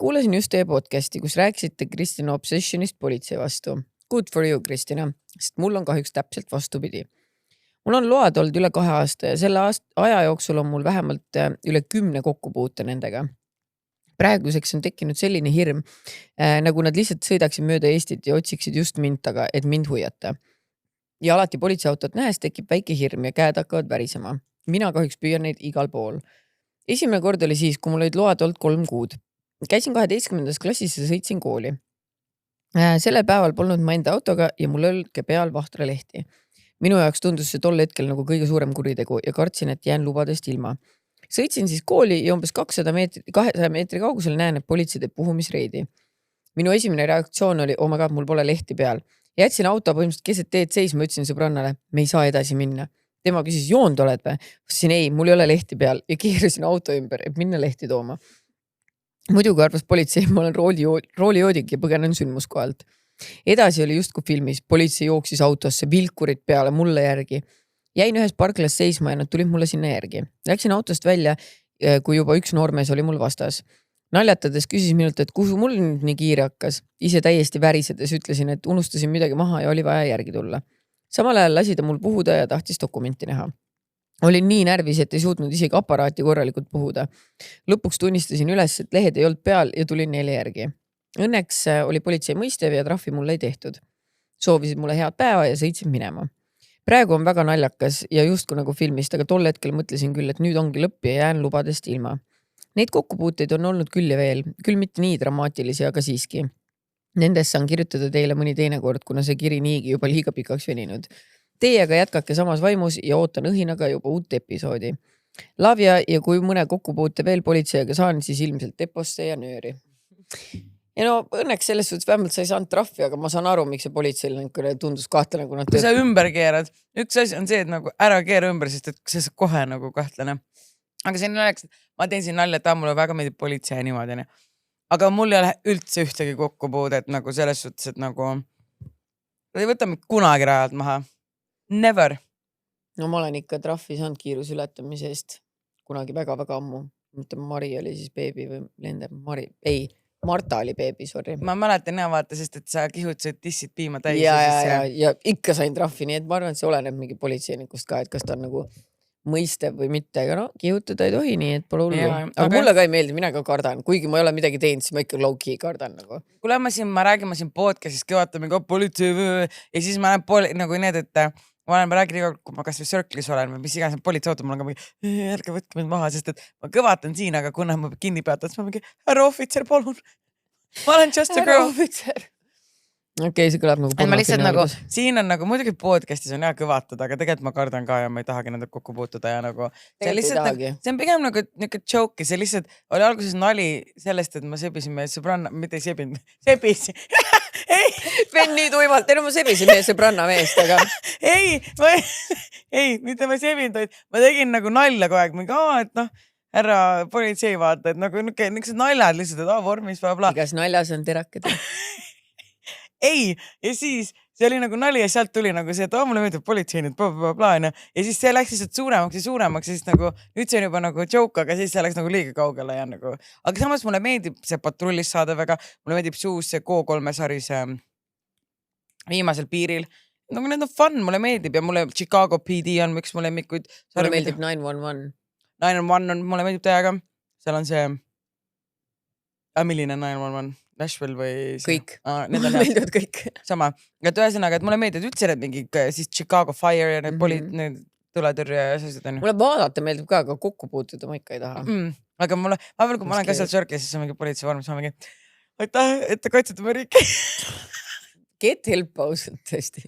kuulasin just teie podcasti, kus rääkisite Kristina obsessionist politsei vastu. Good for you, Kristina, sest mul on kahjuks täpselt vastupidi. Mul on load olnud üle 2 aasta ja selle aja jooksul on mul vähemalt üle 10 kokkupuute nendega. Praeguseks on tekkinud selline hirm, nagu nad lihtsalt sõidaksid mööda Eestit ja otsiksid just mind taga, et mind huiata. Ja alati politseiautot nähes tekib väike hirm ja käed hakkavad värisema. Mina kahjuks püüan neid igal pool. Esimene kord oli siis, kui mul olid load olnud 3 kuud. Käisin 12. klassis ja sõitsin kooli. Sellel päeval polnud ma enda autoga ja mul olid peal vahtralehti. Minu jaoks tundus see tol hetkel nagu kõige suurem kuritegu ja kartsin, et jään lubadest ilma. Sõitsin siis kooli ja umbes 200 meetri kaugusel näen, et politsei teeb puhumisreidi. Minu esimene reaktsioon oli, oh my god, mul pole lehti peal. Jätsin auto põhimõtteliselt keset teed seisma, ütlesin sõbrannale, me ei saa edasi minna. Tema küsis, joond oled või? Vassin, ei, mul ei ole lehti peal ja keerasin auto ümber, et minna lehti tooma. Muidugi arvas politsei, ma olen roolijoodik ja põgenen sündmuskohalt. Edasi oli just kui filmis, politsei jooksis autosse, vilkurid peale mulle järgi. Jäin ühes parklas seisma ja nad tulid mulle sinna järgi. Läksin autost välja, kui juba üks noormees oli mul vastas. Naljatades küsis minult, et kuhu mul nüüd nii kiire hakkas. Ise täiesti värisedes ütlesin, et unustasin midagi maha ja oli vaja järgi tulla. Samal ajal lasi ta mul puhuda ja tahtis dokumenti näha. Olin nii närvis, et ei suutnud isegi aparaati korralikult puhuda. Lõpuks tunnistasin üles, et lehed ei olnud peal ja tulin neile järgi. Õnneks oli politsei mõistev ja trahvi mulle ei tehtud. Soovisid mulle head päeva ja sõitsin minema. Praegu on väga naljakas ja justku nagu filmist, aga tol hetkel mõtlesin küll, et nüüd ongi lõpp ja jään lubadest ilma. Neid kokkupuuteid on olnud küll ja veel, küll mitte nii dramaatilisi, aga siiski. Nendest saan kirjutada teile mõni teine kord, kuna see kiri niigi juba liiga pikaks veninud. Teie aga jätkake samas vaimus ja ootan õhinaga juba uut episoodi. Lavia ja kui mõne kokkupuute veel politseiga saan, siis ilmselt deposse ja nööri. Ja no õnneks selles suhtes vähemalt sa ei saanud trahvi, aga ma saan aru, miks see politseil tundus kahtlane. Kui sa ümber keerad, üks asi on see, et nagu ära keera ümber, sest et see on kohe nagu kahtlane. Aga see on oleks, ma teen siin nalja, et mulle väga meeldib politsei ja niimoodi. Aga mul ei ole üldse ühtegi kokkupuudet nagu selles suhtes, et nagu ei võta mind kunagi rajalt maha. Never. No ma olen ikka trahvi saanud kiiruse ületamise eest kunagi väga-väga ammu. Mari oli siis beebi või lendab Mari. Ei, Marta oli beebi, sorry. Ma mäletan ja vaata, sest et sa kihutasid tissid piima täis. Ja ikka sain trahvi, nii et ma arvan, et see oleneb mingi politseinikust ka, et kas ta on nagu mõistev või mitte, aga no kihutada ei tohi, nii et pole hullu. Aga mulle ka ei meeldi, mina ka kardan. Kuigi ma ei ole midagi teinud, siis ma ikka low-key kardan nagu. Kuule, ma räägin siin podcastist, vaatame ka politsei ja siis ma näen nagu need, et ma räägin, kui ma kas või Circle'is olen või mis iganes politsei ootab, mul on ka mingi, ärge võtke mind maha, sest et ma kõvatan siin, aga kuna ma kinni peatan, siis ma mingi, härra ohvitser, palun. Ma olen just a girl. Okei, see kõlab nagu ma lihtsalt nagu, siin on nagu, muidugi podcastis on hea kõvatada, aga tegelikult ma kardan ka ja ma ei tahagi nendega kokku puutuda ja nagu see on pigem nagu niuke joke, see lihtsalt oli alguses nali sellest, et ma sebisin meie sõbranna, mitte ei sebinud, sebisin. Venn nii tuimalt, ma sebisin meie sõbranna meest, aga ei, mitte ma sebinud, vaid ma tegin nagu nalja kogu aeg, mingi, et noh, härra politsei vaata, et nagu niisugused naljad lihtsalt, et vormis bla. Igas naljas on terakad. Ei, ja siis see oli nagu nali ja sealt tuli nagu see, et mulle meeldib politsei nüüd bla. Ja siis see läks lihtsalt suuremaks ja siis nagu nüüd see on juba nagu joke, aga siis see läks nagu liiga kaugele ja nagu, aga samas mulle meeldib see patrullis saada väga, mulle meeldib suus see K3 saris viimasel piiril. Nagu need on fun, mulle meeldib ja mulle Chicago PD on üks mulle lemmikuid. Mulle meeldib 911. 911 on, mulle meeldib täiega. seal on see milline 911, Nashville või kõik. Need on meeldivad kõik. Sama. Et ühesõnaga, et mulle meeldivad üldse need mingi siis Chicago Fire ja need tuletõrje ja asjad on. Mulle vaadata meeldib ka, aga kokku puutuda ma ikka ei taha. Aga mulle, kui ma olen ka seal Circle'is, siis on mingi politseivorm, siis on mingi, aitäh, et te kaitsete oma riiki. Get help ausalt, tõesti.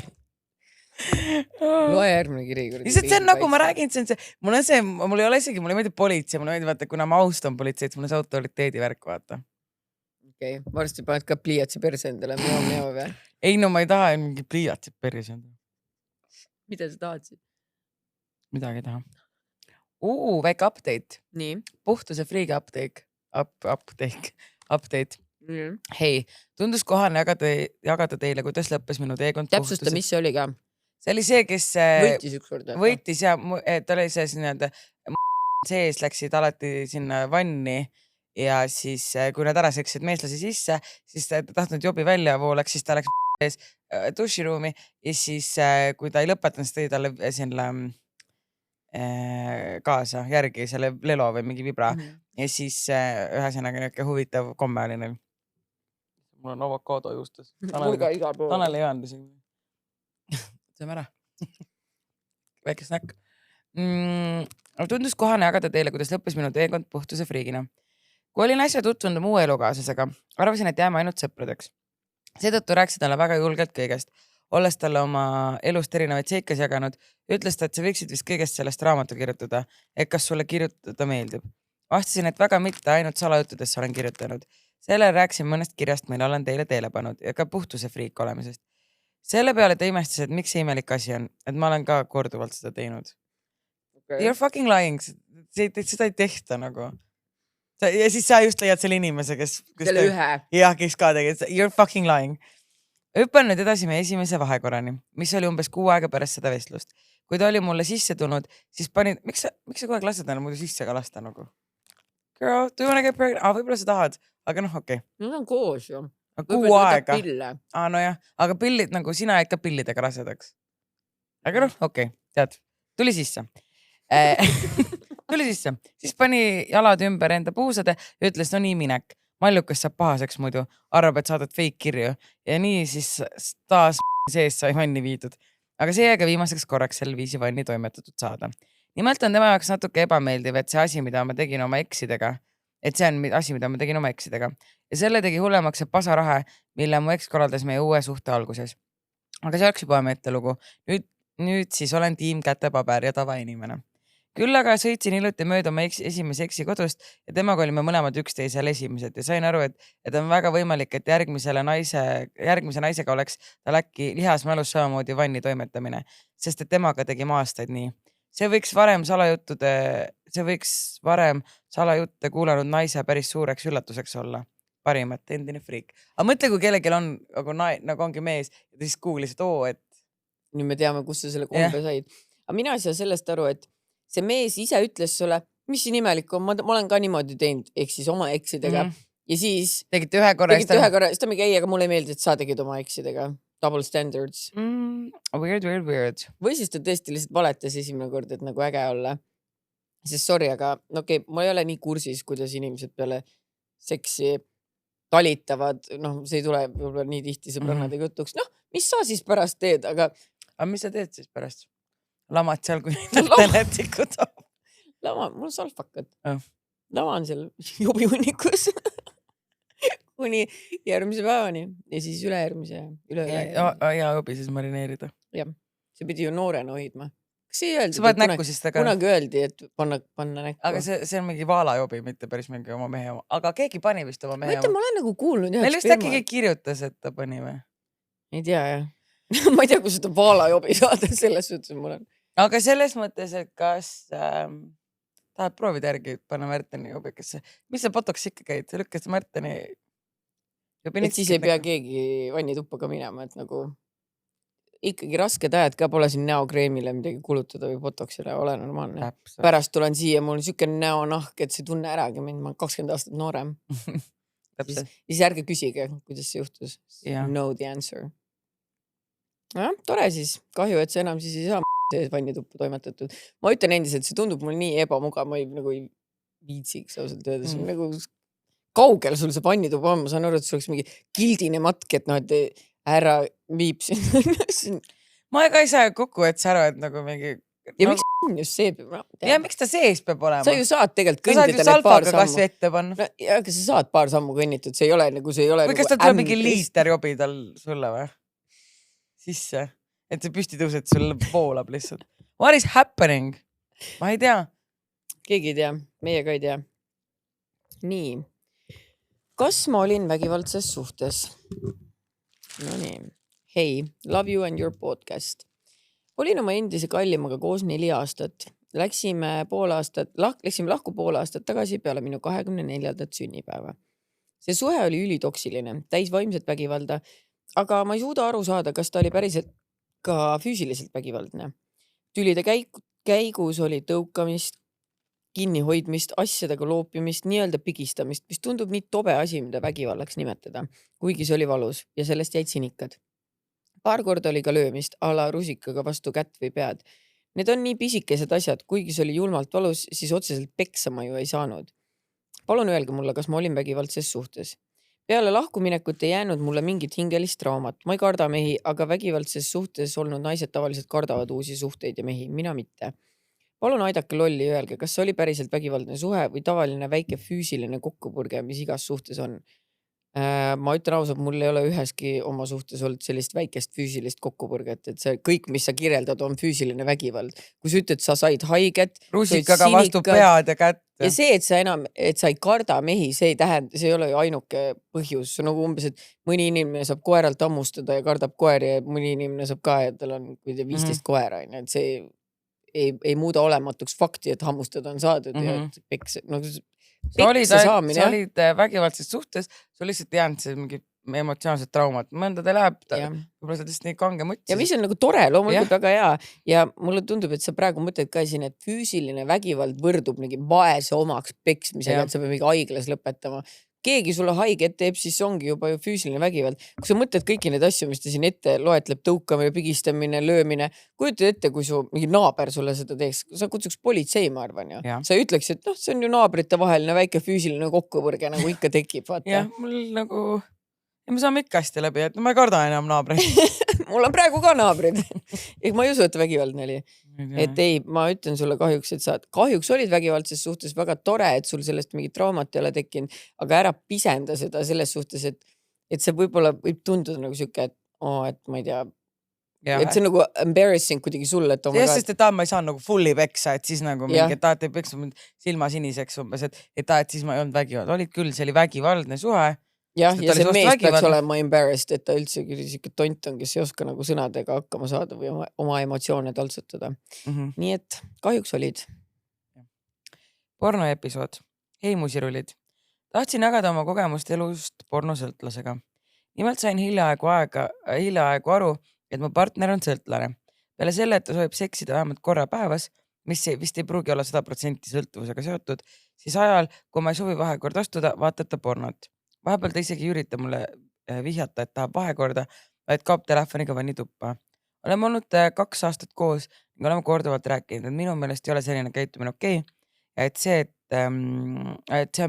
Loe järgmine kiri. Lihtsalt see on nagu ma räägin, mul ei ole isegi, mulle meeldib politsei, mulle meeldib vaata, kuna ma austan politseid, mul on see autoriteedi värk, vaata. Okei, varsti paned ka pliiatsi perse endale, meo või? Ei, no ma ei taha mingi pliiatsi perse endale. Mida sa tahad siis? Midagi ei taha. Väike update. Nii. Puhtuse friigi update. Hei, tundus kohane jagada teile, kuidas lõppes minu teekond puhtuse. Täpsusta, mis see oli ka? See oli see, kes võitis ükskord. Võitis ja ta oli see nii-öelda sees läksid alati sinna vanni ja siis kui nad ära seksid meeslasi sisse, siis ta tahtnud jobi välja voolaks, siis ta läks ees duširuumi ja siis kui ta ei lõpetanud, siis tõi talle sinna kaasa järgi selle lelo või mingi vibra ja siis ühesõnaga niuke huvitav komme oli neil. Mul on avokado juustes. Tanel ei öelnud isegi. Saame ära. Väike snäkk. Tundus kohane jagada teile, kuidas lõppes minu teekond puhtuse friigina. Kui olin äsja tutvunud muu elukaaslasega, arvasin, et jääme ainult sõpradeks. Seetõttu rääkisid talle väga julgelt kõigest. Olles talle oma elust erinevaid seikas jaganud, ütles ta, et sa võiksid vist kõigest sellest raamatu kirjutada, et kas sulle kirjutada meeldib. Vastasin, et väga mitte, ainult salajuttudesse olen kirjutanud. Selle rääkisin mõnest kirjast, mille olen teile teele pannud ja ka puhtuse friik olemisest. Selle peale ta imestas, et miks see imelik asi on, et ma olen ka korduvalt seda teinud. Okay. You're fucking lying. Seda ei tehta nagu. Ja siis sa just leiad selle inimese, kes selle ühe. Jah, kes ka tegi. You're fucking lying. Hüppan nüüd edasi meie esimese vahekorrani, mis oli umbes 6 aega pärast seda vestlust. Kui ta oli mulle sisse tulnud, siis panin, miks sa kogu aeg lased muidu sisse ka lasta nagu? Girl, do you wanna get pregnant? Võibolla sa tahad, aga okei. Nad on koos ju. 6 aega. Nojah, aga pillid nagu sina jäid ka pillidega rasedaks. Aga okei, tead, tuli sisse. Siis pani jalad ümber enda puusade ja ütles, no nii minek. Mallukas saab pahaseks muidu, arvab, et saadad fake kirju ja nii siis taas sees sai vanni viidud. Aga see jäi viimaseks korraks sel viisi vanni toimetatud saada. Nimelt on tema jaoks natuke ebameeldiv, et see asi, mida ma tegin oma eksidega, ja selle tegi hullemaks see pasarahe, mille mu eks korraldas meie uue suhte alguses. Aga see oleks juba ette lugu. Nüüd siis olen tiim kätepaber ja tavainimene. Küll aga sõitsin hiljuti mööda oma esimese eksi kodust ja temaga olime mõlemad üksteisel esimesed ja sain aru, et on väga võimalik, et järgmise naisega oleks tal äkki lihasmälus samamoodi vanni toimetamine, sest et temaga tegi aastaid nii. See võiks varem salajutte kuulanud naise päris suureks üllatuseks olla. Parimat endine friik. Aga mõtle, kui kellelgi on, nagu ongi mees ja ta siis kuulis, et nüüd me teame, kus sa selle kombe said. Aga mina ei saa sellest aru, et see mees ise ütles sulle, mis siin imelik on, ma olen ka niimoodi teinud, ehk siis oma eksidega. Ja siis tegite ühe korra. Siis ta mingi aga mulle ei meeldi, et sa tegid oma eksidega. Double standards. Weird. Või siis ta tõesti lihtsalt valetas esimene kord, et nagu äge olla. Sest sorry, aga okei, ma ei ole nii kursis, kuidas inimesed peale seksi talitavad. See ei tule võib-olla nii tihti sõbrannadega jutuks. Mis sa siis pärast teed, aga mis sa teed siis pärast? Lamad seal, kui teletikud on. Mul on salfakad. Lama on seal jobihunnikus kuni järgmise päevani ja siis ülejärgmise. Ja jobi siis marineerida. Jah, see pidi ju noorena hoidma. Kas ei öeldi? Sa paned näkku siis taga. Kunagi öeldi, et panna näkku. Aga see on mingi vaalajobi, mitte päris mingi oma mehe oma. Aga keegi pani vist oma mehe oma. Ma olen nagu kuulnud. Meil vist äkki keegi kirjutas, et ta pani või? Ei tea, jah. Ma ei tea, kus seda vaalajobi saada, selles suhtes mul on. Aga selles mõttes, et kas tahad proovida järgi panna Märteni jobikesse? Mis sa botoks ikka käid? Sa lükkas Märteni. Et siis ei pea keegi vannituppa ka minema, et nagu ikkagi rasked ajad ka pole siin näokreemile midagi kulutada või botoksile, ole normaalne. Pärast tulen siia, mul on sükene näonahk, et see tunne äragi mind, ma 20 aastat noorem. Siis ärge küsige, kuidas see juhtus. Know the answer. Tore siis. Kahju, et see enam siis ei saa vannituppa toimetatud. Ma ütlen endiselt, see tundub mul nii ebamugav, ma ei viitsiks ausalt öeldes. Nagu kaugel sul see pannituba on, ma saan aru, et sul oleks mingi gildine matk, et noh, et ära viib siin. Ma ka ei saa kokku, et sa arvad nagu mingi... Ja miks on just see? Ja miks ta sees peab olema? Sa ju saad tegelikult kõndida need paar sammu. Kas ette panna? No, ja aga sa saad paar sammu kõnnitud, see ei ole nagu... Või kas ta tuleb mingi liiter jobi tal sulle või? Sisse. Et see püsti tõused, sul voolab lihtsalt. What is happening? Ma ei tea. Keegi ei tea. Meie ka ei tea. Nii. Kas ma olin vägivaldses suhtes? No nii. Hey, love you and your podcast. Olin oma endise kallimaga koos 4 aastat. Läksime lahku pool aastat tagasi peale minu 24. sünnipäeva. See suhe oli ülitoksiline, täis vaimset vägivalda, aga ma ei suuda aru saada, kas ta oli päriselt ka füüsiliselt vägivaldne. Tülide käigus oli tõukamist, kinnihoidmist, asjadega loopimist, nii-öelda pigistamist, mis tundub nii tobe asi, mida vägivallaks nimetada, kuigi see oli valus ja sellest jäid sinikad. Paar korda oli ka löömist, ala rusikaga vastu kätt või pead. Need on nii pisikesed asjad, kuigi see oli julmalt valus, siis otseselt peksama ju ei saanud. Palun öelge mulle, kas ma olin vägivaldses suhtes. Peale lahkuminekut ei jäänud mulle mingit hingelist traumat. Ma ei karda mehi, aga vägivaldses suhtes olnud naised tavaliselt kardavad uusi suhteid ja mehi, mina mitte. Palun aidake lolli öelge, kas see oli päriselt vägivaldne suhe või tavaline väike füüsiline kokkupurge, mis igas suhtes on. Ma ütlen ausalt, mul ei ole üheski oma suhtes olnud sellist väikest füüsilist kokkupurget, et see kõik, mis sa kirjeldad, on füüsiline vägivald. Kui sa ütled, sa said haiget, rusikaga vastu pead ja kätt. Ja see, et sa ei karda mehi, see ei ole ju ainuke põhjus. Nagu umbes, et mõni inimene saab koeralt hammustada ja kardab koeri ja mõni inimene saab ka, et tal on 15 koera. Et see ei muuda olematuks fakti, et hammustada on saadud ja et peks... Sa olid vägivaldses suhtes, sa lihtsalt jäänud see mingi emotsionaalset traumat. Mõnda ta läheb, võib-olla sa tõesti nii kange mõttis. Ja mis on nagu tore, loomulikult väga hea. Ja mulle tundub, et sa praegu mõtled ka siin, et füüsiline vägivald võrdub mingi vaese omaks peksmisega, et sa peab mingi haiglas lõpetama. Keegi sulle haiget teeb, siis ongi juba ju füüsiline vägivald. Kui sa mõtled kõiki neid asju, mis ta siin ette loetleb, tõukamine, pigistamine, löömine, kujutad ette, kui su mingi naaber sulle seda teeks, sa kutsuks politsei, ma arvan ju. Sa ütleks, et see on ju naabrite vaheline väike füüsiline kokkupõrge, nagu ikka tekib. Vaata. Jah, mul nagu... Ja me saame ikka hästi läbi, et ma ei karda enam naabreid. Mul on praegu ka naabrid. Ma ei usu, et vägivaldne oli. Et ei, ma ütlen sulle kahjuks, et sa kahjuks olid vägivaldses suhtes väga tore, et sul sellest mingit traumat ei ole tekkinud, aga ära pisenda seda selles suhtes, et see võib-olla võib tunduda nagu siuke, et ma ei tea, et see on nagu embarrassing kuidagi sulle, et sest et ma ei saa nagu fulli peksa, et siis nagu mingi, et ei peksa silma siniseks umbes, et siis ma ei olnud vägivald. Olid küll, see oli vägivaldne suhe. Jah, ja see mees peaks olema embarrassed, et ta üldse siuke tont on, kes ei oska nagu sõnadega hakkama saada või oma emotsioone taltsutada. Nii et kahjuks olid. Pornoepisood. Hei musirullid. Tahtsin jagada oma kogemust elust pornosõltlasega. Nimelt sain hiljaaegu aru, et mu partner on sõltlane. Peale selle, et ta soovib seksida vähemalt korra päevas, mis vist ei pruugi olla 100% sõltuvusega seotud, siis ajal, kui ma ei soovi vahekord astuda, vaatab ta pornot. Vahepeal ta isegi ei ürita mulle vihjata, et tahab vahekorda, vaid kaob telefoniga vannituppa. Oleme olnud 2 aastat koos ning oleme korduvalt rääkinud, et minu meelest ei ole selline käitumine okei. Ja et see on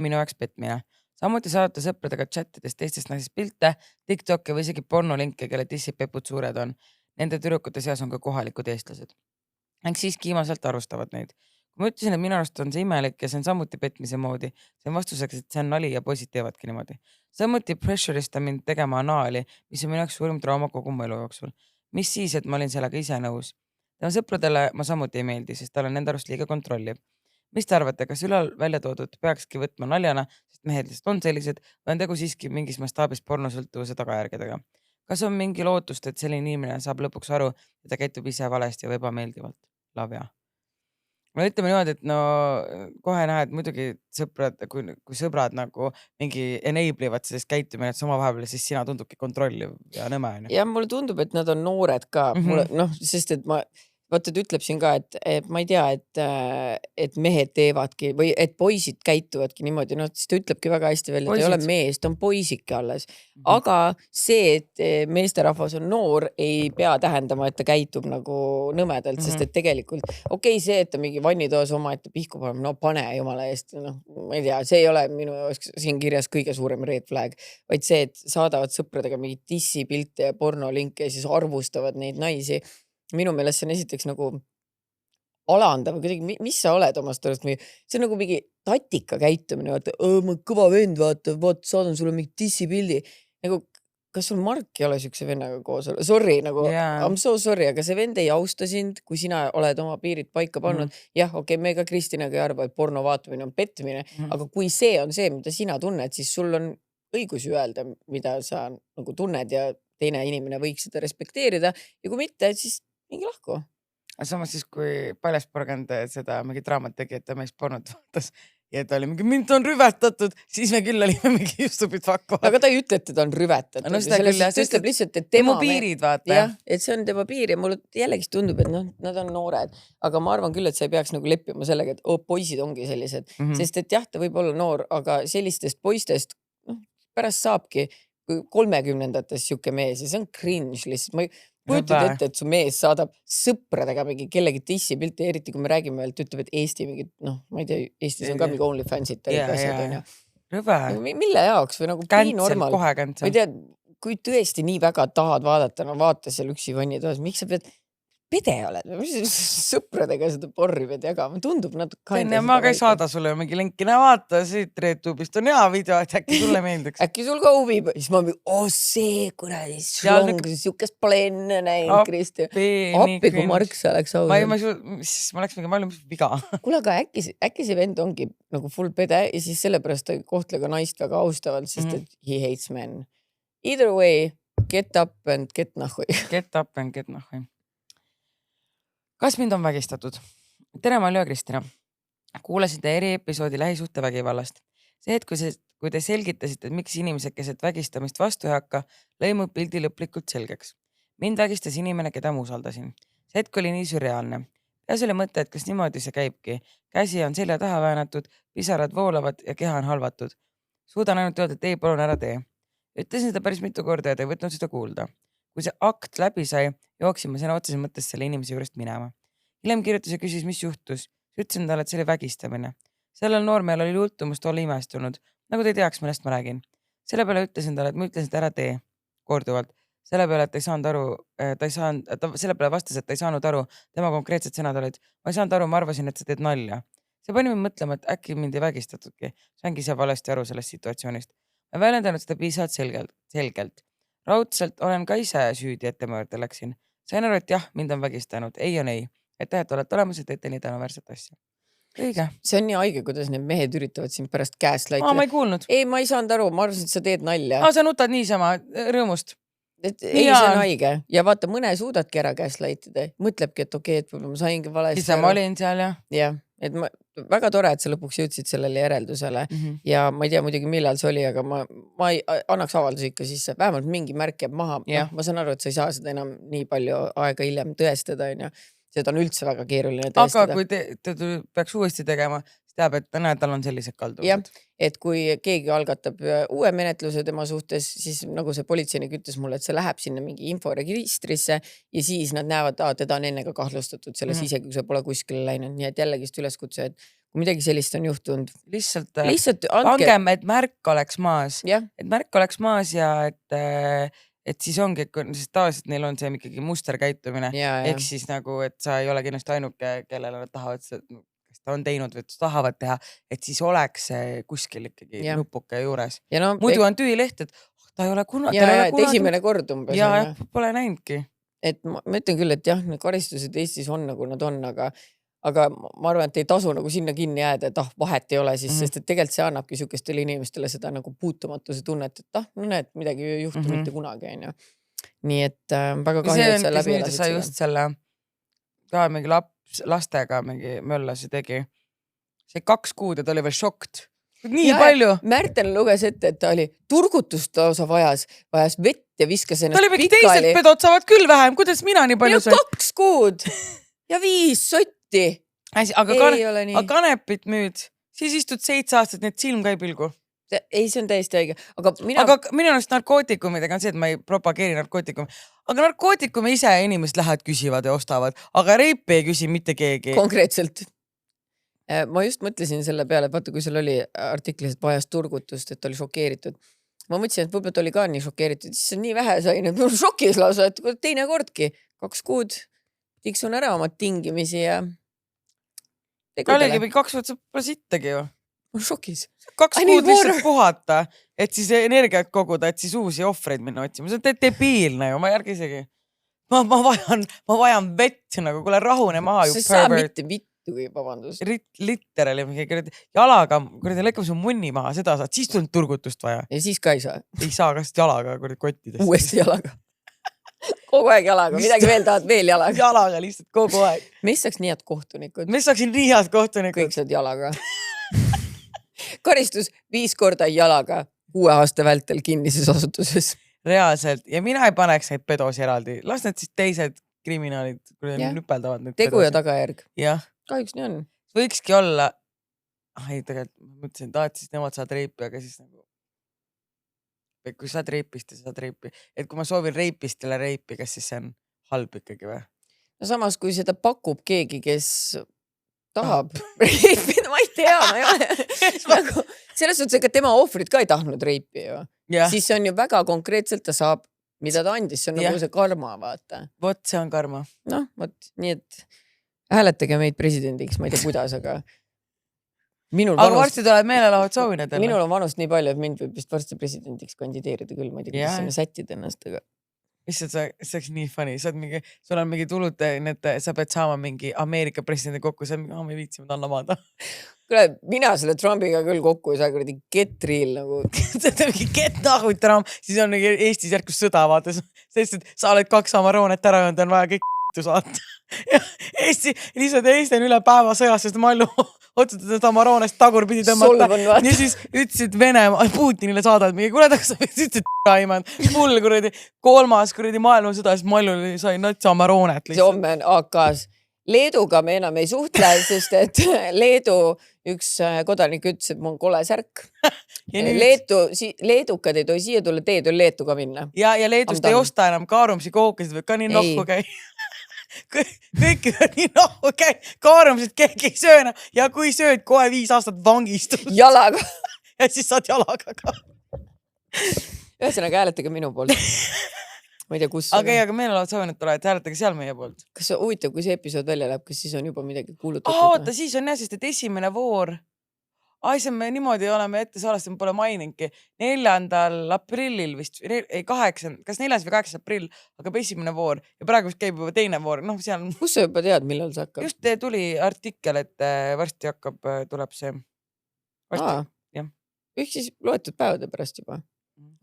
minu jaoks petmine. Samuti saadata sõpradega chattides teistest naisest pilte, TikToki või isegi pornolinke, kelle tissipepud suured on. Nende tüdrukute seas on ka kohalikud eestlased. Ning siiski viimaselt arvustavad neid. Kui ma ütlesin, et minu arust on see imelik ja see on samuti petmise moodi, see on vastuseks, et see on nali ja poisid teevadki niimoodi. Samuti pressure'ista mind tegema anaali, mis on minu jaoks suurim trauma kogu mu elu jooksul. Mis siis, et ma olin sellega ise nõus? Tema sõpradele ma samuti ei meeldi, sest tal on enda arust liiga kontrolliv. Mis te arvate, kas ülal välja toodud peakski võtma naljana, sest mehed lihtsalt on sellised, või on tegu siiski mingis mastaabis pornosõltuvuse tagajärgedega? Kas on mingi lootust, et selline inimene saab lõpuks aru, et ta käitub ise valesti või ebameeldivalt? Lavja. Ma ütleme niimoodi, et no kohe näed muidugi sõbrad, kui sõbrad nagu mingi enablevad sellest käitumine, et oma vahepeal, siis sina tundubki kontrolliv ja nõme. Ja mulle tundub, et nad on noored ka. Sest et ma vaata, ta ütleb siin ka, et ma ei tea, et mehed teevadki või et poisid käituvadki niimoodi, no siis ta ütlebki väga hästi välja, ta ei ole mees, ta on poisike alles. Aga see, et meesterahvas on noor, ei pea tähendama, et ta käitub nagu nõmedalt, sest et tegelikult see, et ta mingi vannitoas omaette pihku paneb, no pane jumala eest, noh, ma ei tea, see ei ole minu siin kirjas kõige suurem red flag, vaid see, et saadavad sõpradega mingid dissipilte ja pornolinke ja siis arvustavad neid naisi. Minu meelest see on esiteks nagu alandav, mis sa oled omast arust, see on nagu mingi tatika käitumine, vaata, ma kõva vend, vaata, saadan sulle mingi dissipildi, nagu kas sul Mark ei ole siukse vennaga koos, sorry, nagu I'm so sorry, aga see vend ei austa sind, kui sina oled oma piirid paika pannud, jah, me ka Kristinaga ei arva, et porno vaatamine on petmine, aga kui see on see, mida sina tunned, siis sul on õigus öelda, mida sa nagu tunned ja teine inimene võiks seda respekteerida ja kui mitte, siis mingi lahku. Samas siis, kui Paljasporgand seda mingi draamat tegi, et ta meist pornot vaatas ja ta oli mingi, mind on rüvetatud, siis me küll olime mingi stupid fuck. Aga ta ei ütle, et ta on rüvetatud. No seda küll, ta ütleb lihtsalt, et tema piirid vaata. Jah, et see on tema piir ja mulle jällegi tundub, et nad on noored. Aga ma arvan küll, et sa ei peaks nagu leppima sellega, et poisid ongi sellised. Sest et jah, ta võib olla noor, aga sellistest poistest pärast saabki 30-ndates siuke mees ja see on cringe lihtsalt. Ma kujutad ette, et su mees saadab sõpradega mingi kellegi dissipilti, eriti kui me räägime veel, et ütleb, et Eesti mingi, noh, ma ei tea, Eestis on ka mingi OnlyFansit. Rõve. Mille jaoks või nagu normal. Ma ei tea, kui tõesti nii väga tahad vaadata, no vaata seal üksi vannitoas, miks sa pead pede oled, sõpradega seda porri pead jagama, tundub natuke. Ma ka ei saada sulle mingi linki, vaata siit RedTube'ist on hea video, et äkki sulle meeldiks. Äkki sul ka huvib, siis ma mingi, see kuradi šlong, siukest pole enne näinud, Kristi. Appi, kui Mark sa oleks aus. Ma läks mingi, ma olin viga. Kuule, aga äkki see vend ongi nagu full pede ja siis sellepärast ta kohtle ka naist väga austavalt, sest et he hates men. Either way, get up and get nahui. Get up and get nahui. Kas mind on vägistatud? Tere, ma olen Kristina. Kuulasite eriepisoodi lähisuhtevägivallast. See hetk, kui te selgitasite, et miks inimesed keset vägistamist vastu ei hakka, lõi mu pildi lõplikult selgeks. Mind vägistas inimene, keda ma usaldasin. See hetk oli nii sürreaalne. Ja selle mõte, et kas niimoodi see käibki. Käsi on selja taha väänatud, pisarad voolavad ja keha on halvatud. Suudan ainult öelda, et ei, palun ära tee. Ütlesin seda päris mitu korda ja te ei võtnud seda kuulda. Kui see akt läbi sai, jooksime sõna otseses mõttes selle inimese juurest minema. Hiljem kirjutas ja küsis, mis juhtus. Ütlesin talle, et see oli vägistamine. Sellel noormehel oli jultumust olla imestunud, nagu te ei teaks, millest ma räägin. Selle peale ütlesin talle, et ma ütlesin, et ära tee korduvalt. Selle peale, et ta ei saanud aru, selle peale vastas, et ta ei saanud aru, tema konkreetsed sõnad olid. Ma ei saanud aru, ma arvasin, et sa teed nalja. See pani mind mõtlema, et äkki mind ei vägistatudki. Saangi see valesti aru sellest situatsioonist. Ma väljendanud seda piisavalt selgelt. Raudselt olen ka ise süüdi ettemöörde läksin. Sain aru, et jah, mind on vägistanud. Ei on ei. Et olete olemas, et teete nii tänuväärset asja. Õige. See on nii haige, kuidas need mehed üritavad sind pärast käest laitida. Ma ei kuulnud. Ei, ma ei saanud aru. Ma arvasin, et sa teed nalja. Sa nutad niisama rõõmust. Ei, see on haige. Ja vaata, mõne suudadki ära käest laitida. Mõtlebki, et okei, et ma saingi valesti. Ise ma olin seal, jah. Jah. Et väga tore, et sa lõpuks jõudsid sellele järeldusele ja ma ei tea muidugi millal see oli, aga ma ei annaks avaldus ikka sisse, vähemalt mingi märk jääb maha. Ma saan aru, et sa ei saa seda enam nii palju aega hiljem tõestada, seda on üldse väga keeruline tõestada. Aga kui te peaks uuesti tegema, siis teab, et tal on sellised kalduvused. Jah, et kui keegi algatab uue menetluse tema suhtes, siis nagu see politseinik ütles mulle, et see läheb sinna mingi inforegistrisse ja siis nad näevad, teda on enne ka kahtlustatud selles isegi, kui see pole kuskile läinud. Nii et jällegist üleskutse, et kui midagi sellist on juhtunud, lihtsalt angem, et märk oleks maas. Et märk oleks maas ja et siis ongi, sest tavaliselt neil on see ikkagi musterkäitumine. Ehk siis nagu, et sa ei ole kindlasti ainuke, kellele nad tahavad ta on teinud või tahavad teha, et siis oleks kuskil ikkagi nupuke juures. Muidu on tüüleht, et ta ei ole kunagi. Esimene kord umbes. Ja pole näinudki. Et ma ütlen küll, et jah, need karistused Eestis on nagu nad on, aga ma arvan, et ei tasu nagu sinna kinni jääda, et vahet ei ole siis, sest et tegelikult see annabki sihukestele inimestele seda nagu puutumatuse tunnet, et no näed, midagi ei juhtu mitte kunagi. Nii et väga kahju, et sa läbi elasid seda. Just selle ka mingi lastega mingi möllas ja tegi. See 2 kuud ja ta oli veel šokt. Nii palju. Märten luges ette, et ta oli turgutust lausa vajas vett ja viskas ennast pikali. Ta oli mingi teised pedod saavad küll vähem, kuidas mina nii palju sain? 2 kuud! ja 5 sotti. Aga kanepit müüd, siis istud 7 aastat, need silm ka ei pilgu. Ei, see on täiesti õige. Aga minu arust narkootikumidega on see, et ma ei propageeri narkootikumi. Aga narkootikumi ise inimesed lähevad, küsivad ja ostavad. Aga reipi ei küsi mitte keegi. Konkreetselt. Ma just mõtlesin selle peale, vaata kui seal oli artiklis, et vajas turgutust, et oli šokeeritud. Ma mõtlesin, et võib-olla oli ka nii šokeeritud. Siis on nii vähe sain, et mul šokis lausa, et teine kordki. 2 kuud tiksun ära oma tingimisi ja tegudele. Oligi 2 kuud saab sittagi ju. Ma šokis. 2 kuud lihtsalt puhata, et siis energiat koguda, et siis uusi ohvreid minna otsima. See on debiilne ju, ma ei järgi isegi. Ma vajan vett nagu, kuule rahune maha ju. See saa mitte vittugi, vabandust. Literali jalaga, kuradi lõikab su munni maha, seda saad, siis tuleb turgutust vaja. Ja siis ka ei saa. Ei saa, kas jalaga kuradi kottidest. Uuesti jalaga. Kogu aeg jalaga, midagi veel tahad, veel jalaga. Jalaga lihtsalt kogu aeg. Mis saaks nii head kohtunikud? Mis saaksin nii head kohtunikud? Kõik saad jalaga. Karistus 5 korda jalaga 6 aasta vältel kinnises asutuses. Reaalselt. Ja mina ei paneks neid pedosi eraldi. Las need siis teised kriminaalid nüpeldavad. Tegu ja tagajärg. Jah. Kahjuks nii on. Võikski olla... Ei, tegelikult ma mõtlesin, et siis nemad saad reipi, aga siis nagu... Kui saad reipist ja saad reipi. Et kui ma soovin reipistele reipi, kas siis see on halb ikkagi või? No samas, kui seda pakub keegi, kes... tahab reipi, ma ei tea, ma ei ole. Nagu, selles suhtes, ega tema ohvrid ka ei tahtnud reipi ju. Siis see on ju väga konkreetselt, ta saab, mida ta andis, see on nagu see karma, vaata. Vot, see on karma. Noh, vot, nii et hääletage meid presidendiks, ma ei tea kuidas, aga aga varsti tuleb meelelahud soovined. Minul on vanust nii palju, et mind võib vist varsti presidendiks kandideerida küll, ma ei tea, kuidas sinna sättida ennast, aga Issand, see oleks nii funny, sul on mingi tulud, sa pead saama mingi Ameerika presidendi kokku, sa me viitsime ta annamada. Kuule, mina selle Trumpiga küll kokku ei saa, kuradi get real nagu. See on mingi get nahud Trump, siis on mingi Eestis järkus sõda vaata, sest et sa oled 2 amaroonet ära jõudnud, on vaja kõik saata. Eesti on üle päeva sõjas, sest Mallu otsutas, et amaroonest tagurpidi tõmmata. Ja siis ütlesid Venemaa, Putinile saadad mingi, kuule, sa ütlesid Raimann, mul kuradi 3. maailmasõda, siis Mallu sai natsi amaroonet. See homme on AK-s. Leeduga me enam ei suhtle, sest et Leedu üks kodanik ütles, et mul on kole särk. Leedukad ei toi siia tulla, teed on Leetuga minna. Ja Leedust ei osta enam kaarumsi kookasid, või ka nii nokku käi. Kõik nii nohu käi, kaarumsid keegi ei sööna ja kui sööd, kohe 5 aastat vangistust. Jalaga. Ja siis saad jalaga ka. Ühesõnaga hääletage minu poolt. Ma ei tea, kus. Aga meelelahud soovinud tule, et hääletage seal meie poolt. Kas huvitav, kui see episood välja läheb, kas siis on juba midagi kuulutatud? Oota, siis on jah, sest et esimene voor. See me niimoodi oleme ette salast, me pole mainingi. 4. aprillil vist, kas 4. või 8. aprill hakkab esimene voor ja praegu vist käib juba teine voor. Seal... Kus sa juba tead, millal see hakkab? Just tuli artikkel, et varsti tuleb see. Ehk siis loetud päevade pärast juba.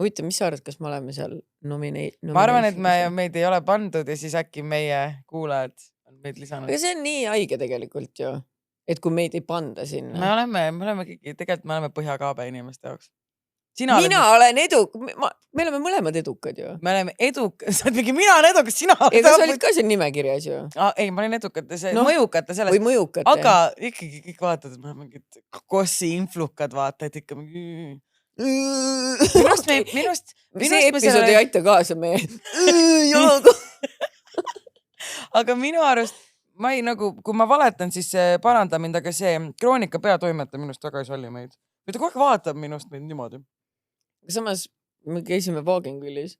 Huvitav, mis sa arvad, kas me oleme seal Ma arvan, et meid ei ole pandud ja siis äkki meie kuulajad on meid lisanud. Aga see on nii haige tegelikult ju. Et kui meid ei panda sinna. Me oleme põhjakaabe inimeste jaoks. Olen me oleme mõlemad edukad ju. Me oleme edukad, sa oled mingi, mina olen edukas, sina oled. Ega sa olid ka siin nimekirjas ju. Ei, ma olin edukad, mõjukate selles. Või mõjukate. Aga ikkagi kõik vaatad, et mingid kossi influkad vaata, et ikka mingi... Minust see episood ei aita kaasa meie jalaga. Aga minu arust ma ei kui ma valetan, siis paranda mind, aga see Kroonika peatoimetaja minust väga ei salli meid. Ta kogu aeg vaatab minust meid niimoodi. Samas me käisime Vaagenkülis.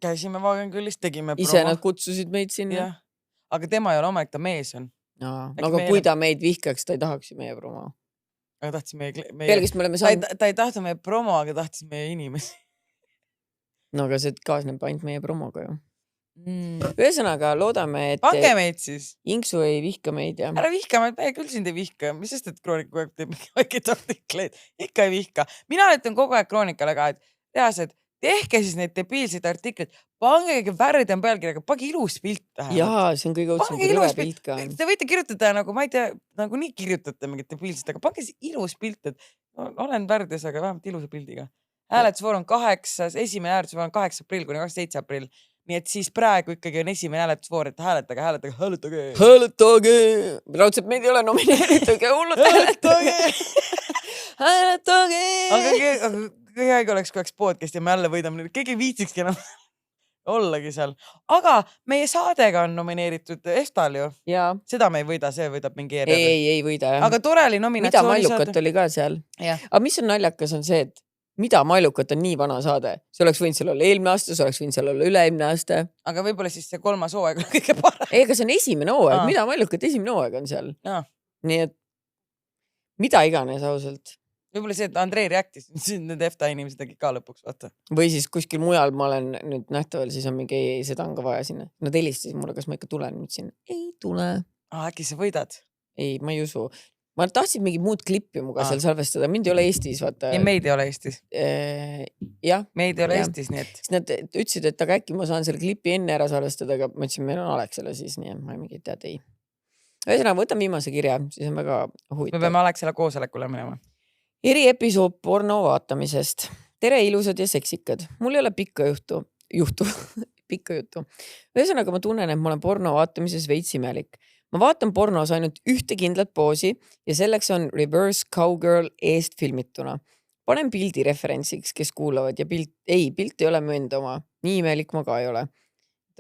Tegime promo. Ise nad kutsusid meid sinna. Ja. Aga tema ei ole omanik, ta mees on. Aga kui ta meid vihkaks, ta ei tahaks meie promo. Aga tahtis meie... Pelgist me oleme saanud... Ta ei tahta meie promo, aga tahtis meie inimesi. No aga see kaasneb ainult meie promoga ju. Ühesõnaga, loodame, et... Pange meid siis. Inksu ei vihka meid ja... Ära vihka, me küll sind ei vihka. Mis sest, et Kroonika teeb väikid artikleid? Ikka ei vihka. Mina ütlen kogu aeg Kroonikale ka, et tehased, tehke siis neid debiilseid artikleid. Pange värvid on pealkirjaga, pange ilus pilt tähe. Jaa, see on kõige õudsem, kui rõve pilt ka. Te võite kirjutada, ma ei tea, nagu nii kirjutate mingit debiilsed, aga pange siis ilus pilt, et olen värdjas, aga vähemalt ilusa pildiga. Hääletusvoor on 8. Esimene hääletusvoor on 8. aprill kuni 27. aprill. nii et siis praegu ikkagi on esimene hääletusvoor, et hääletage. Raudselt meid ei ole nomineeritud, hullult hääletage. Aga kõige oleks, kui oleks podcast ja me jälle võidame, keegi ei viitsikski enam ollagi seal. Aga meie saadega on nomineeritud Estal ju. Seda me ei võida, see võidab mingi ERR. Ei võida, jah. Aga tore oli nominatsiooni mida Mallukat oli ka seal. Aga mis on naljakas on see, et mida Mallukat on nii vana saade. See oleks võinud seal olla eelmine aasta, see oleks võinud seal olla üle-eelmine aasta. Aga võib-olla siis see 3. hooaeg on kõige parem. Ega see on esimene hooaeg. Mida Mallukat esimene hooaeg on seal? Nii et mida iganes ausalt. Võib-olla see, et Andrei reaktis, need EFTA inimesed tegi ka lõpuks, vaata. Või siis kuskil mujal ma olen nüüd nähtaval, siis on mingi, seda on ka vaja sinna. Nad helistasid mulle, kas ma ikka tulen nüüd siin. Ei tule. Äkki sa võidad? Ei, ma ei usu. Ma tahtsin mingi muud klippi muga seal salvestada. Mind ei ole Eestis, vaata. Ja meid ei ole Eestis. Jah. Meid ei ole Eestis, nii et. Siis nad ütlesid, et aga äkki ma saan selle klipi enne ära salvestada, aga ma ütlesin, meil on Alexela siis, nii et ma ei mingi tead ei. Ühesõnaga, võtan viimase kirja, siis on väga huvitav. Me peame Alexela koosolekule minema. Eriepisood porno vaatamisest. Tere ilusad ja seksikad. Mul ei ole pikka juttu. Ühesõnaga ma tunnen, et ma olen porno vaatamises veits imelik. Ma vaatan pornos ainult ühte kindlat poosi ja selleks on Reverse Cowgirl eest filmituna. Panen pildi referentsiks, kes kuulavad ja pilt ei ole mu enda oma. Nii imelik ma ka ei ole.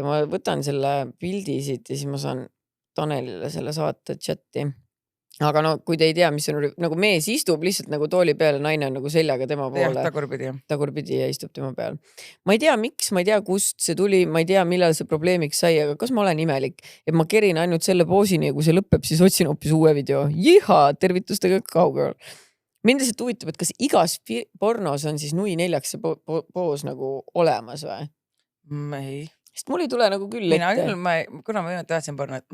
Ma võtan selle pildi siit ja siis ma saan Tanelile selle saata chati. Aga no, kui te ei tea, mis on, nagu mees istub lihtsalt nagu tooli peale, naine on nagu seljaga tema poole. Tagurpidi ja istub tema peal. Ma ei tea, miks, ma ei tea, kust see tuli, ma ei tea, millal see probleemiks sai, aga kas ma olen imelik, et ma kerin ainult selle poosini ja kui see lõpeb, siis otsin hoopis uue video. Jiha, tervitustega Cowgirl. Mind lihtsalt huvitab, et kas igas pornos on siis nui 4 poos nagu olemas või? Ei. Sest mul ei tule nagu küll Mina küll, kuna ma vaatasin porno, et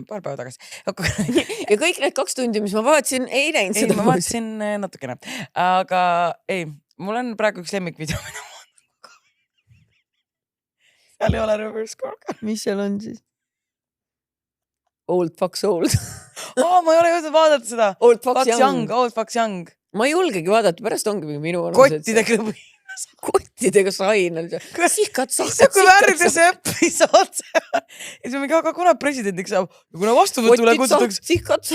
paar päeva tagasi. Ja kõik need 2 tundi, mis ma vaatasin, ei näinud seda. Ei, ma vaatasin natukene. Aga ei, mul on praegu üks lemmikvideo. Seal ei ole reverse cowgirl. Mis seal on siis? Old Fox Old. Ma ei ole jõudnud vaadata seda. Old Fox Young. Old Fox Young. Ma ei julgegi vaadata, pärast ongi minu Kottide klubi. Kottidega sain. Sihkat. Kui väärida see episood. Ja siis on mingi, aga kuna presidendiks saab, ja kuna vastuvõtule kutsutakse. Sihkat.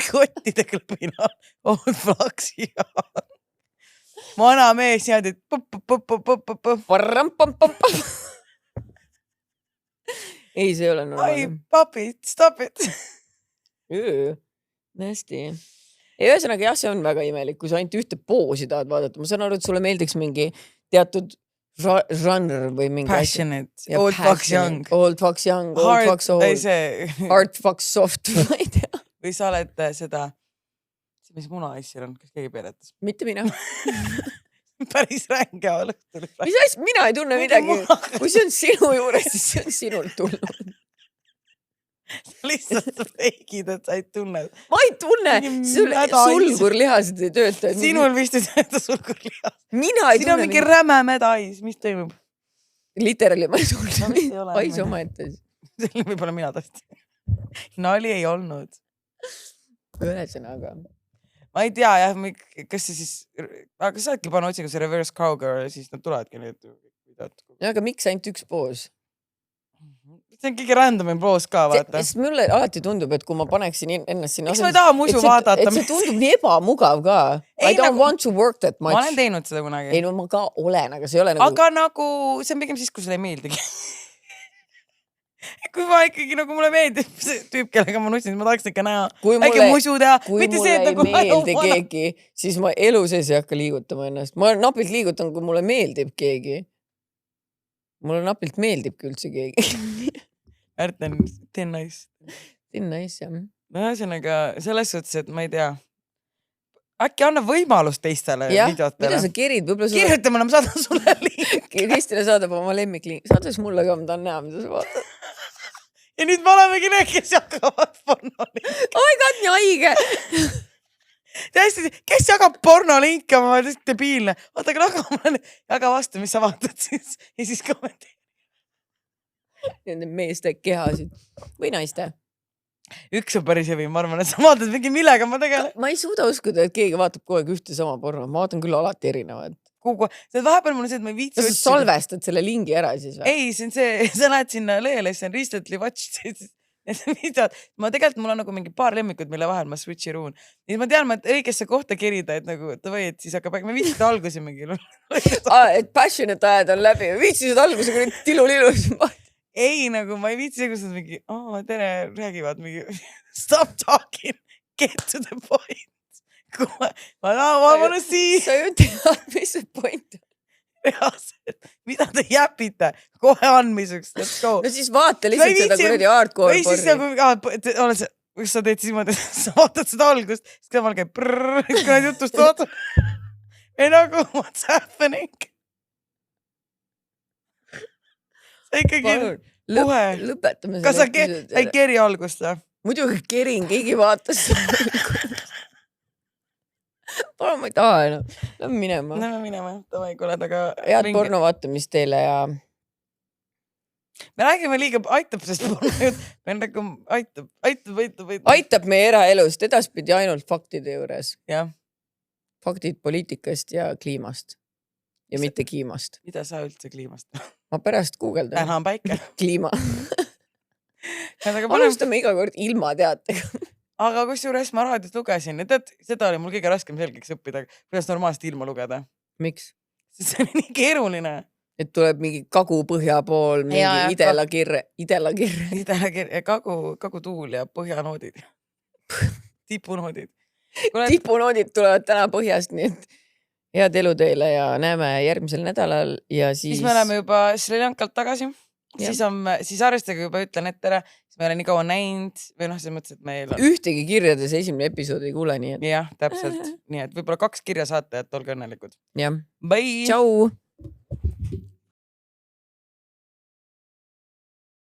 Kottide klubina. Old Fox Young. Vana mees jäädi. Ei, see ei ole normaalne. Ai, papi, stop it. Nästi. Ja ühesõnaga jah, see on väga imelik, kui sa ainult ühte poosi tahad vaadata. Ma saan aru, et sulle meeldiks mingi teatud žanr või mingi Passionate. Old Fox Young. Old Fox Young, Old Fox Old. Hard Fox Soft, ma ei tea. Või sa oled seda, mis munaasjal on, kas keegi peeletas? Mitte mina. Päris ränge õhtul. Mis asja? Mina ei tunne midagi. Kui see on sinu juures, siis see on sinult tulnud. Lihtsalt feigid, et sa ei tunne. Ma ei tunne. Sulgurlihased ei tööta. Sinul vist ei tööta sulgurlihased. Mina ei tunne. Siin on mingi räme mädais. Mis toimub? Literally ma ei tunne. Ais oma ette. Selle võib-olla mina tõesti. Nali ei olnud. Ühesõnaga. Ma ei tea, jah, kas see siis... Aga sa oledki pannud otsiga see reverse cowgirl ja siis nad tuledki need videod. Aga miks ainult üks poos? See on kõige randomim poos ka, vaata. Sest mulle alati tundub, et kui ma paneksin ennast sinna... Miks ma ei taha muidu vaadata? Et see tundub nii ebamugav ka. I don't want to work that much. Ma olen teinud seda kunagi. Ei, no ma ka olen, aga see ei ole nagu... Aga nagu, see on pigem siis, kui sulle ei meeldigi. Kui ma ikkagi nagu mulle meeldib see tüüp, kellega ma nussin, ma tahaks ikka näha. Äkki musu teha. Kui mulle ei meeldi keegi, siis ma elu sees ei hakka liigutama ennast. Ma napilt liigutan, kui mulle meeldib keegi. Mulle napilt meeldibki üldse keegi. Ärten, teen nice. Teen nice, jah. No ühesõnaga, selles suhtes, et ma ei tea. Äkki anna võimalust teistele videotele. Mida sa kerid? Kirjuta mulle, ma saadan sulle link. Kristine saadab oma lemmikliink. Saades mulle ka, ma tahan näha, mida sa vaatad. Ja nüüd me olemegi need, kes jagavad pornolinke. Oh my god, nii haige. Täiesti, kes jagab pornolinke, ma olen tõesti debiilne. Oota, aga jaga vastu, mis sa vaatad siis. Ja siis kommenteeri. Nende meeste kehasid. Või naiste. Üks on päris hevi, ma arvan, et sa vaatad mingi millega ma tegelen. Ma ei suuda uskuda, et keegi vaatab kogu aeg ühte sama porno. Ma vaatan küll alati erinevad. see vahepeal mul on see, et ma ei viitsi kas sa salvestad selle lingi ära siis või? Ei, see on see, sa lähed sinna lehele, see on recently watched ma tegelikult mul on nagu mingi paar lemmikut, mille vahel ma switchiruun. Siis ma tean, et õigesse kohta kerida, et nagu, et siis hakkab, ma viitsid alguse mingi. Et passionate ajad on läbi, viitsisid alguse, kui nüüd tilulilus. Ei, nagu ma ei viitsi, kus nad mingi, tere, räägivad mingi, stop talking, get to the point. Ma wanna see. Sa ju tead, mis see point on. Reaalselt, mida te jäpite kohe andmiseks, let's go. No siis vaata lihtsalt seda kuradi hardcore või siis nagu, kus sa teed siis niimoodi, sa vaatad seda algust, siis kõrval käib prrrr, kui nad jutust vaatad. Ei nagu, what's happening? Sa ikkagi kohe. Lõpetame kas sa ei keri algust või? Muidugi kerin, keegi vaatas. Palun, ma ei taha enam. Lähme minema. Lähme minema. Tavai, kuule, aga... Head porno vaatamist teile ja... Me räägime liiga... Aitab, sest porno jutt. Me nagu aitab. Aitab meie eraelust. Edaspidi ainult faktide juures. Jah. Faktid poliitikast ja kliimast. Ja mitte kliimast. Mida sa üldse kliimast? Ma pärast guugeldan. Täna on päike. Kliima. Alustame iga kord ilma teatega. Aga kusjuures ma raadiot lugesin, et seda oli mul kõige raskem selgeks õppida, kuidas normaalselt ilma lugeda. Miks? Sest see oli nii keeruline. Et tuleb mingi kagu-põhja pool, mingi idela-kirre. Kagu-tuul ja põhjanoodid. Tipunoodid. Tipunoodid tulevad täna põhjast, nii et head elu teile ja näeme järgmisel nädalal ja siis... Siis me oleme juba Sri Lankalt tagasi. Siis arvestage juba ütlen ette ära, siis me ei ole nii kaua näinud või selles mõttes, et meil on... Ühtegi kirjades esimene episood ei kuule, nii et... Jah, täpselt. Nii et võib-olla 2 kirja saate, et olge õnnelikud. Jah. Bye! Tšau!